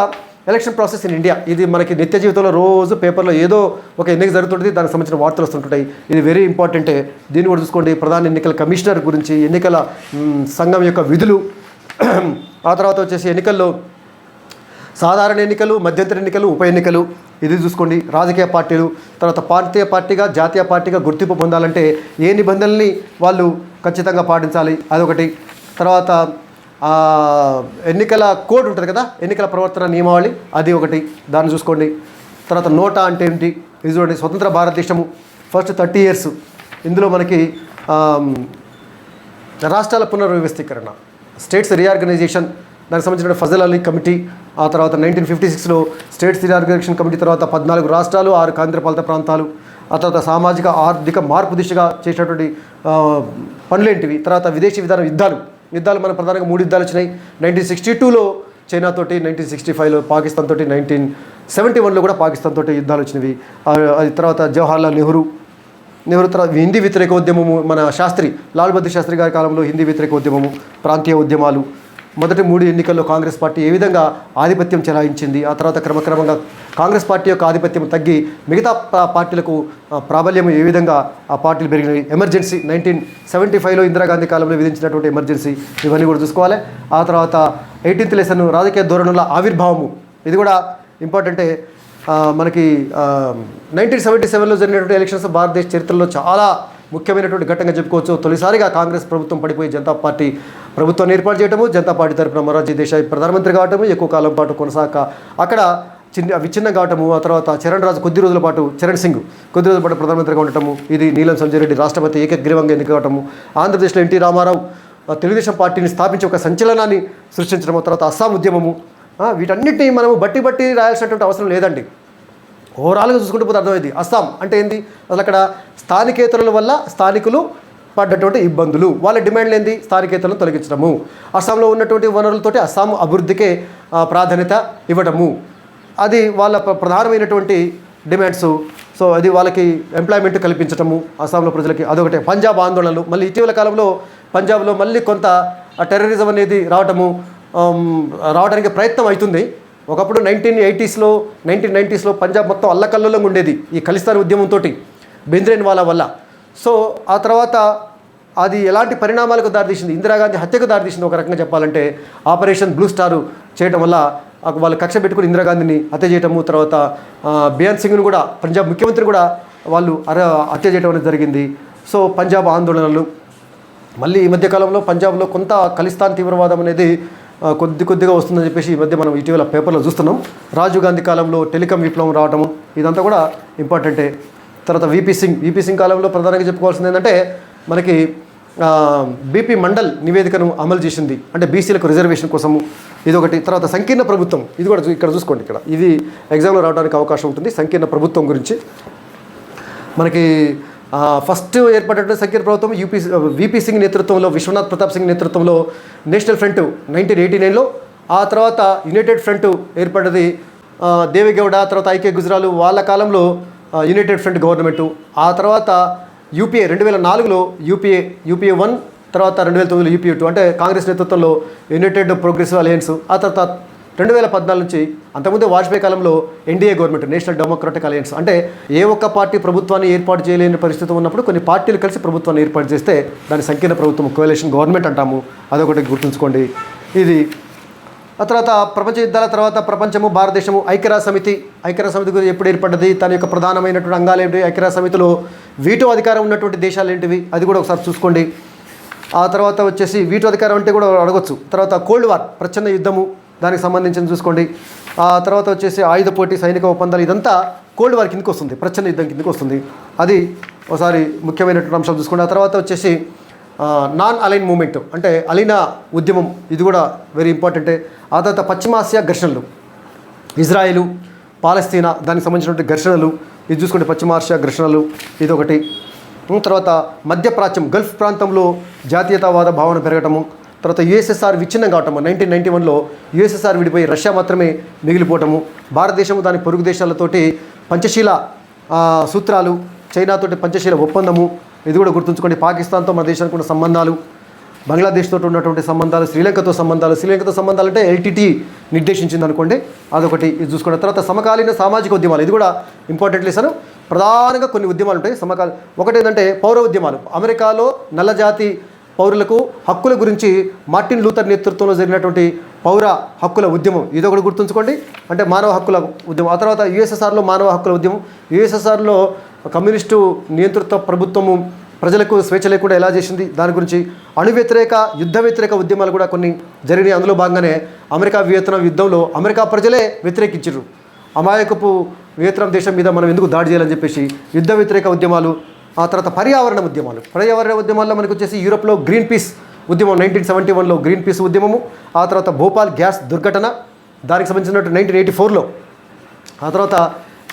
ఎలక్షన్ ప్రాసెస్ ఇన్ ఇండియా, ఇది మనకి నిత్య జీవితంలో రోజు పేపర్లో ఏదో ఒక ఎన్నిక జరుగుతుంటుంది, దానికి సంబంధించిన వార్తలు వస్తుంటాయి. ఇది వెరీ ఇంపార్టెంటే, దీన్ని కూడా చూసుకోండి. ప్రధాన ఎన్నికల కమిషనర్ గురించి, ఎన్నికల సంఘం యొక్క విధులు, ఆ తర్వాత వచ్చేసి ఎన్నికల్లో సాధారణ ఎన్నికలు, మధ్యంతర ఎన్నికలు, ఉప ఎన్నికలు, ఇది చూసుకోండి. రాజకీయ పార్టీలు, తర్వాత ప్రాంతీయ పార్టీగా, జాతీయ పార్టీగా గుర్తింపు పొందాలంటే ఏ నిబంధనల్ని వాళ్ళు ఖచ్చితంగా పాటించాలి, అదొకటి. తర్వాత ఎన్నికల కోడ్ ఉంటుంది కదా, ఎన్నికల ప్రవర్తన నియమావళి, అది ఒకటి, దాన్ని చూసుకోండి. తర్వాత నోటా అంటే ఏంటి, ఇది చూడండి. స్వతంత్ర భారతదేశము ఫస్ట్ 30 years, ఇందులో మనకి రాష్ట్రాల పునర్వ్యవస్థీకరణ, స్టేట్స్ రీఆర్గనైజేషన్, దానికి సంబంధించిన ఫజల్ అలీ కమిటీ. ఆ తర్వాత 1956లో స్టేట్స్ రీఆర్గనైజేషన్ కమిటీ, తర్వాత 14 రాష్ట్రాలు, 6 కేంద్రపాలిత ప్రాంతాలు. ఆ తర్వాత సామాజిక ఆర్థిక మార్పు దిశగా చేసినటువంటి పనులేంటివి. తర్వాత విదేశీ విధానం, యుద్ధాలు మన ప్రధానంగా 3 యుద్ధాలు వచ్చినాయి. 1962లో చైనాతోటి, 1965లో పాకిస్తాన్ తోటి, 1971లో కూడా పాకిస్తాన్ తోటి యుద్ధాలు వచ్చినవి. అది తర్వాత జవహర్లాల్ నెహ్రూ, తర్వాత హిందీ వ్యతిరేక ఉద్యమము, మన శాస్త్రి లాల్ బహదూర్ శాస్త్రి గారి కాలంలో హిందీ వ్యతిరేక ఉద్యమము, ప్రాంతీయ ఉద్యమాలు, మొదటి 3 ఎన్నికల్లో కాంగ్రెస్ పార్టీ ఏ విధంగా ఆధిపత్యం చెలాయించింది, ఆ తర్వాత క్రమక్రమంగా కాంగ్రెస్ పార్టీ యొక్క ఆధిపత్యం తగ్గి మిగతా పార్టీలకు ప్రాబల్యం ఏ విధంగా ఆ పార్టీలు పెరిగినాయి, ఎమర్జెన్సీ 1975లో ఇందిరాగాంధీ కాలంలో విధించినటువంటి ఎమర్జెన్సీ, ఇవన్నీ కూడా చూసుకోవాలి. ఆ తర్వాత 18th లెసన్ రాజకీయ ధోరణుల ఆవిర్భావము, ఇది కూడా ఇంపార్టెంటే. మనకి 1977లో జరిగినటువంటి ఎలక్షన్స్ భారతదేశ చరిత్రలో చాలా ముఖ్యమైనటువంటి ఘట్టంగా చెప్పుకోవచ్చు. తొలిసారిగా కాంగ్రెస్ ప్రభుత్వం పడిపోయి జనతా పార్టీ ప్రభుత్వాన్ని ఏర్పాటు చేయడము, జనతా పార్టీ తరఫున మొరార్జీ దేశాయ్ ప్రధానమంత్రి కావటము, ఎక్కువ కాలం పాటు కొనసాగ అక్కడ విచ్ఛిన్నం కావటము, ఆ తర్వాత చరణ్ రాజు కొద్ది రోజుల పాటు ప్రధానమంత్రిగా ఉండటము, ఇది నీలం సంజయ్ రెడ్డి రాష్ట్రపతి ఏకగ్రీవంగా ఎన్నికవటము, ఆంధ్రప్రదేశ్లో ఎన్టీ రామారావు తెలుగుదేశం పార్టీని స్థాపించి ఒక సంచలనాన్ని సృష్టించడము, తర్వాత అస్సాం ఉద్యమము, వీటన్నిటిని మనము బట్టి రాయాల్సినటువంటి అవసరం లేదండి. ఓవరాల్గా చూసుకుంటూ పోతే అర్థమైంది. అస్సాం అంటే ఏంది, అసలు అక్కడ స్థానికేతరుల వల్ల స్థానికులు పడ్డటువంటి ఇబ్బందులు, వాళ్ళ డిమాండ్లు ఏంది, స్థానికేతరులను తొలగించడము, అస్సాంలో ఉన్నటువంటి వనరులతోటి అస్సాం అభివృద్ధికే ప్రాధాన్యత ఇవ్వడము, అది వాళ్ళ ప్రధానమైనటువంటి డిమాండ్స్. సో అది వాళ్ళకి ఎంప్లాయ్మెంట్ కల్పించడము అస్సాంలో ప్రజలకి, అదొకటే. పంజాబ్ ఆందోళనలు, మళ్ళీ ఇటీవల కాలంలో పంజాబ్లో మళ్ళీ కొంత టెర్రరిజం అనేది రావడానికి ప్రయత్నం అవుతుంది. ఒకప్పుడు 1990స్లో పంజాబ్ మొత్తం అల్లకల్లోలంగా ఉండేది ఈ ఖలిస్తాన్ ఉద్యమంతో, బెంద్రేన్వాలా వల్ల. సో ఆ తర్వాత అది ఎలాంటి పరిణామాలకు దారితీసింది, ఇందిరాగాంధీ హత్యకు దారితీసింది ఒక రకంగా చెప్పాలంటే. ఆపరేషన్ బ్లూ స్టార్ చేయడం వల్ల వాళ్ళు కక్ష పెట్టుకుని ఇందిరాగాంధీని హత్య చేయటము, తర్వాత బేయన్ సింగ్ను కూడా పంజాబ్ ముఖ్యమంత్రి కూడా వాళ్ళు హత్య చేయడం అనేది జరిగింది. సో పంజాబ్ ఆందోళనలు, మళ్ళీ ఈ మధ్యకాలంలో పంజాబ్లో కొంత ఖలిస్తాన్ తీవ్రవాదం అనేది కొద్దిగా వస్తుందని చెప్పేసి ఈ మధ్య మనం ఇటీవల పేపర్లో చూస్తున్నాం. రాజీవ్ గాంధీ కాలంలో టెలికాం విప్లవం రావటము, ఇదంతా కూడా ఇంపార్టెంటే. తర్వాత వీపీ సింగ్ కాలంలో ప్రధానంగా చెప్పుకోవాల్సింది ఏంటంటే మనకి బీపీ మండల్ నివేదికను అమలు చేసింది, అంటే బీసీలకు రిజర్వేషన్ కోసము, ఇదొకటి. తర్వాత సంకీర్ణ ప్రభుత్వం, ఇది కూడా ఇక్కడ చూసుకోండి, ఇక్కడ ఇది ఎగ్జామ్లో రావడానికి అవకాశం ఉంటుంది. సంకీర్ణ ప్రభుత్వం గురించి మనకి ఫస్ట్ ఏర్పడినటువంటి సంకీర్ణ ప్రభుత్వం వీపీ సింగ్ నేతృత్వంలో, విశ్వనాథ్ ప్రతాప్ సింగ్ నేతృత్వంలో నేషనల్ ఫ్రంట్ 1989లో, ఆ తర్వాత యునైటెడ్ ఫ్రంట్ ఏర్పడ్డది దేవేగౌడ, తర్వాత ఐకే గుజరాలు వాళ్ళ కాలంలో యునైటెడ్ ఫ్రంట్ గవర్నమెంటు. ఆ తర్వాత యూపీఏ 2004లో యూపీఏ 1, తర్వాత 2009లో యూపీఏ 2, అంటే కాంగ్రెస్ నేతృత్వంలో యునైటెడ్ ప్రోగ్రెసివ్ అలయన్స్. ఆ తర్వాత 2014 నుంచి, అంతకుముందు వాజ్పేయి కాలంలో NDA government, national democratic alliance. అంటే ఏ ఒక్క పార్టీ ప్రభుత్వాన్ని ఏర్పాటు చేయలేని పరిస్థితి ఉన్నప్పుడు కొన్ని పార్టీలు కలిసి ప్రభుత్వాన్ని ఏర్పాటు చేస్తే దాన్ని సంకీర్ణ ప్రభుత్వం, కోalition గవర్నమెంట్ అంటాము, అదొకటి గుర్తుంచుకోండి. ఇది ఆ తర్వాత ప్రపంచ యుద్ధాల తర్వాత ప్రపంచము, భారతదేశము, ఐక్యరాజ్య సమితి గురించి ఎప్పుడు ఏర్పడ్డది, తన యొక్క ప్రధానమైనటువంటి అంగాలు ఏంటి, ఐక్యరాజ్య సమితిలో వీటో అధికారం ఉన్నటువంటి దేశాలు ఏంటివి, అది కూడా ఒకసారి చూసుకోండి. ఆ తర్వాత వచ్చేసి వీటో అధికారం అంటే కూడా అడగొచ్చు. తర్వాత కోల్డ్ వార్, ప్రచ్ఛన్న యుద్ధము, దానికి సంబంధించిన చూసుకోండి. ఆ తర్వాత వచ్చేసి ఆయుధ పోటీ, సైనిక ఒప్పందాలు, ఇదంతా కోల్డ్ వార్ కిందకి వస్తుంది, ప్రచ్ఛన్న యుద్ధం కిందకి వస్తుంది. అది ఒకసారి ముఖ్యమైనటువంటి అంశం చూసుకోండి. ఆ తర్వాత వచ్చేసి నాన్ అలైన్ మూమెంట్, అంటే అలీనా ఉద్యమం, ఇది కూడా వెరీ ఇంపార్టెంటే. ఆ తర్వాత పశ్చిమాసియా ఘర్షణలు, ఇజ్రాయెలు, పాలస్తీనా, దానికి సంబంధించినటువంటి ఘర్షణలు, ఇది చూసుకోండి, పశ్చిమాసియా ఘర్షణలు, ఇదొకటి. తర్వాత మధ్యప్రాచ్యం, గల్ఫ్ ప్రాంతంలో జాతీయతావాద భావన పెరగటము. తర్వాత యుఎస్ఎస్ఆర్ విచ్ఛిన్నం కావటము, 1991లో యుఎస్ఎస్ఆర్ విడిపోయి రష్యా మాత్రమే మిగిలిపోవటము. భారతదేశము దాని పొరుగు దేశాలతోటి పంచశీల సూత్రాలు, చైనాతోటి పంచశీల ఒప్పందము, ఇది కూడా గుర్తుంచుకోండి. పాకిస్తాన్తో మన దేశానికి ఉన్న సంబంధాలు, బంగ్లాదేశ్ తోటి ఉన్నటువంటి సంబంధాలు, శ్రీలంకతో సంబంధాలు అంటే ఎల్టీటీ నిర్దేశించింది అనుకోండి, అదొకటి, ఇది చూసుకోండి. తర్వాత సమకాలీన సామాజిక ఉద్యమాలు, ఇది కూడా ఇంపార్టెంట్ లెసన్. ప్రధానంగా కొన్ని ఉద్యమాలు ఉంటాయి ఒకటి ఏంటంటే పౌర ఉద్యమాలు. అమెరికాలో నల్లజాతి పౌరులకు హక్కుల గురించి మార్టిన్ లూథర్ నేతృత్వంలో జరిగినటువంటి పౌర హక్కుల ఉద్యమం, ఇదొకటి గుర్తుంచుకోండి, అంటే మానవ హక్కుల ఉద్యమం. ఆ తర్వాత యుఎస్ఎస్ఆర్లో మానవ హక్కుల ఉద్యమం, యుఎస్ఎస్ఆర్లో కమ్యూనిస్టు నియంతృత్వ ప్రభుత్వము ప్రజలకు స్వేచ్ఛ లేకుండా ఎలా చేసింది, దాని గురించి. అణు వ్యతిరేక, యుద్ధ వ్యతిరేక ఉద్యమాలు కూడా కొన్ని జరిగినాయి. అందులో భాగంగానే అమెరికా వియత్నాం యుద్ధంలో అమెరికా ప్రజలే వ్యతిరేకించారు, అమాయకపు వియత్నాం దేశం మీద మనం ఎందుకు దాడి చేయాలని చెప్పేసి యుద్ధ వ్యతిరేక ఉద్యమాలు. ఆ తర్వాత పర్యావరణ ఉద్యమాల్లో మనకు వచ్చేసి యూరోప్లో గ్రీన్ పీస్ ఉద్యమం, 1971లో గ్రీన్ పీస్ ఉద్యమము. ఆ తర్వాత భోపాల్ గ్యాస్ దుర్ఘటన, దానికి సంబంధించినట్టు 1984లో. ఆ తర్వాత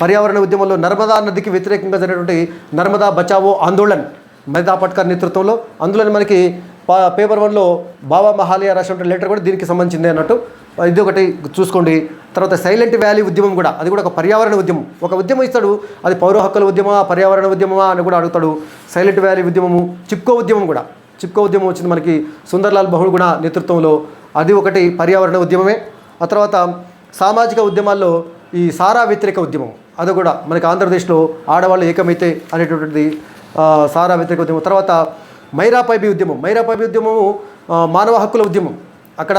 పర్యావరణ ఉద్యమంలో నర్మదా నదికి వ్యతిరేకంగా జరిగినటువంటి నర్మదా బచావో ఆందోళన్, మేధా పట్కర్ నేతృత్వంలో. అందులో మనకి పేపర్ 1లో బాబా మహాలియా రాసినటువంటి లెటర్ కూడా దీనికి సంబంధించింది అన్నట్టు. ఇది ఒకటి చూసుకోండి. తర్వాత సైలెంట్ వ్యాలీ ఉద్యమం కూడా, అది కూడా ఒక పర్యావరణ ఉద్యమం. ఒక ఉద్యమం ఇస్తాడు, అది పౌర హక్కుల ఉద్యమమా పర్యావరణ ఉద్యమమా అని కూడా అడుగుతాడు. సైలెంట్ వ్యాలీ ఉద్యమము. చిప్కో ఉద్యమం కూడా, చిప్కో ఉద్యమం వచ్చింది మనకి సుందర్లాల్ బహుగుణ నేతృత్వంలో, అది ఒకటి పర్యావరణ ఉద్యమమే. ఆ తర్వాత సామాజిక ఉద్యమాల్లో ఈ సారా వ్యతిరేక ఉద్యమం, అది కూడా మనకి ఆంధ్రప్రదేశ్లో ఆడవాళ్ళు ఏకమైతే అనేటువంటిది సారా వ్యతిరేక ఉద్యమం. తర్వాత మైరాపైబి ఉద్యమం. మైరాపైబి ఉద్యమము మానవ హక్కుల ఉద్యమం. అక్కడ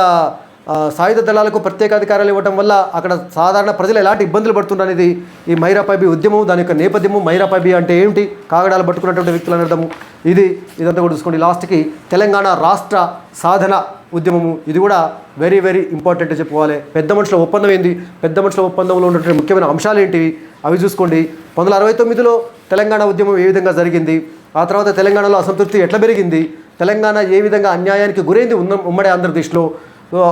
సాయుధ దళాలకు ప్రత్యేకాధికారాలు ఇవ్వడం వల్ల అక్కడ సాధారణ ప్రజలు ఎలాంటి ఇబ్బందులు పడుతున్నారు అనేది ఈ మైరాపైబి ఉద్యమం, దాని యొక్క నేపథ్యము. మైరాపైబి అంటే ఏమిటి, కాగడాలు పట్టుకున్నటువంటి వ్యక్తులు అనర్థము. ఇదంతా కూడా చూసుకోండి. లాస్ట్కి తెలంగాణ రాష్ట్ర సాధన ఉద్యమము, ఇది కూడా వెరీ వెరీ ఇంపార్టెంట్ చెప్పుకోవాలి. పెద్ద మనుషుల ఒప్పందం ఏంది, పెద్ద మనుషుల ఒప్పందంలో ఉన్నటువంటి ముఖ్యమైన అంశాలు ఏంటివి అవి చూసుకోండి. 1969లో తెలంగాణ ఉద్యమం ఏ విధంగా జరిగింది, ఆ తర్వాత తెలంగాణలో అసంతృప్తి ఎట్లా పెరిగింది, తెలంగాణ ఏ విధంగా అన్యాయానికి గురైంది ఉమ్మడి ఆంధ్రప్రదేశ్లో,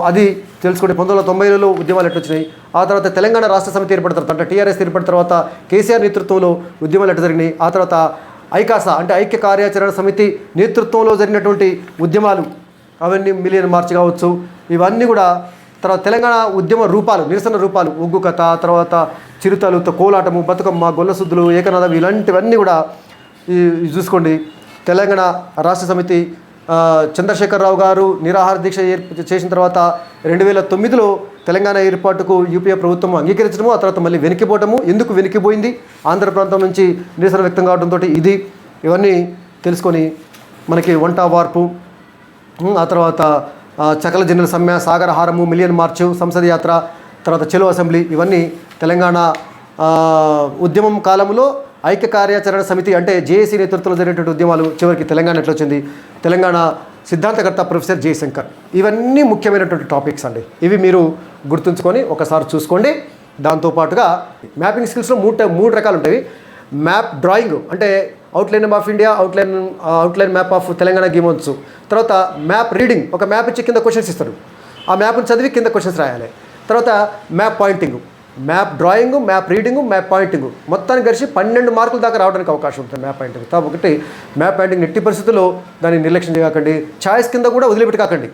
అది తెలుసుకోండి. 1990లలో ఉద్యమాలు ఎట్లా వచ్చినాయి, ఆ తర్వాత తెలంగాణ రాష్ట్ర సమితి ఏర్పడిన తర్వాత అంటే టీఆర్ఎస్ ఏర్పడిన తర్వాత కేసీఆర్ నేతృత్వంలో ఉద్యమాలు ఎట్లా జరిగినాయి, ఆ తర్వాత ఐకాసా అంటే ఐక్య కార్యాచరణ సమితి నేతృత్వంలో జరిగినటువంటి ఉద్యమాలు, అవన్నీ మిలియన్ మార్చ్ కావచ్చు, ఇవన్నీ కూడా. తర్వాత తెలంగాణ ఉద్యమ రూపాలు, నిరసన రూపాలు, ఒగ్గు కథ, తర్వాత చిరుతలు, కోలాటము, బతుకమ్మ, గొల్లసుద్దులు, ఏకనాథం, ఇలాంటివన్నీ కూడా చూసుకోండి. తెలంగాణ రాష్ట్ర సమితి చంద్రశేఖరరావు గారు నిరాహార దీక్ష చేసిన తర్వాత 2009లో తెలంగాణ ఏర్పాటుకు యూపీఏ ప్రభుత్వం అంగీకరించడము, ఆ తర్వాత మళ్ళీ వెనక్కిపోవటము. ఎందుకు వెనక్కిపోయింది, ఆంధ్ర ప్రాంతం నుంచి నిరసన వ్యక్తం కావడంతో ఇవన్నీ తెలుసుకొని మనకి వంట వార్పు, ఆ తర్వాత చకల జనుల సమ్మె, సాగరహారము, మిలియన్ మార్చు, సంసద్ యాత్ర, తర్వాత చెలో అసెంబ్లీ, ఇవన్నీ తెలంగాణ ఉద్యమం కాలంలో ఐక్య కార్యాచరణ సమితి అంటే జేఏసీ నేతృత్వంలో జరిగినటువంటి ఉద్యమాలు. చివరికి తెలంగాణ ఎట్లా వచ్చింది, తెలంగాణ సిద్ధాంతకర్త ప్రొఫెసర్ జయశంకర్. ఇవన్నీ ముఖ్యమైనటువంటి టాపిక్స్ అండి. ఇవి మీరు గుర్తుంచుకొని ఒకసారి చూసుకోండి. దాంతోపాటుగా మ్యాపింగ్ స్కిల్స్లో మూడు రకాలు ఉంటాయి. మ్యాప్ డ్రాయింగ్ అంటే outline of India, outline map of Telangana గేమొచ్చు. తర్వాత మ్యాప్ రీడింగ్, ఒక మ్యాప్ ఇచ్చి కింద క్వశ్చన్స్ ఇస్తారు, ఆ మ్యాప్ని చదివి కింద క్వశ్చన్స్ రాయాలి. తర్వాత map pointing, map drawing, map reading, map pointing, మొత్తానికి కలిసి 12 మార్కుల దాకా రావడానికి అవకాశం ఉంటుంది మ్యాప్ పాయింటింగ్. కాబట్టి మ్యాప్ పాయింటింగ్ ఎట్టి పరిస్థితుల్లో దాన్ని నిర్లక్ష్యం చేయకండి. ఛాయిస్ కింద కూడా వదిలిపెట్టకండి.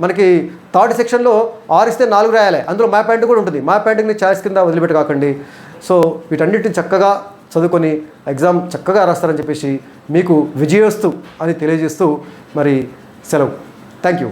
మనకి థర్డ్ సెక్షన్లో 6 ఇస్తే 4 రాయాలి, అందులో మ్యాప్ పాయింటింగ్ కూడా ఉంటుంది. మ్యాప్ పాయింటింగ్ని ఛాయిస్ కింద వదిలిపెట్టకండి. సో వీటన్నిటిని చక్కగా చదువుకొని ఎగ్జామ్ చక్కగా రాస్తారని చెప్పేసి మీకు విజయోస్తు అని తెలియజేస్తూ మరి సెలవు. Thank you.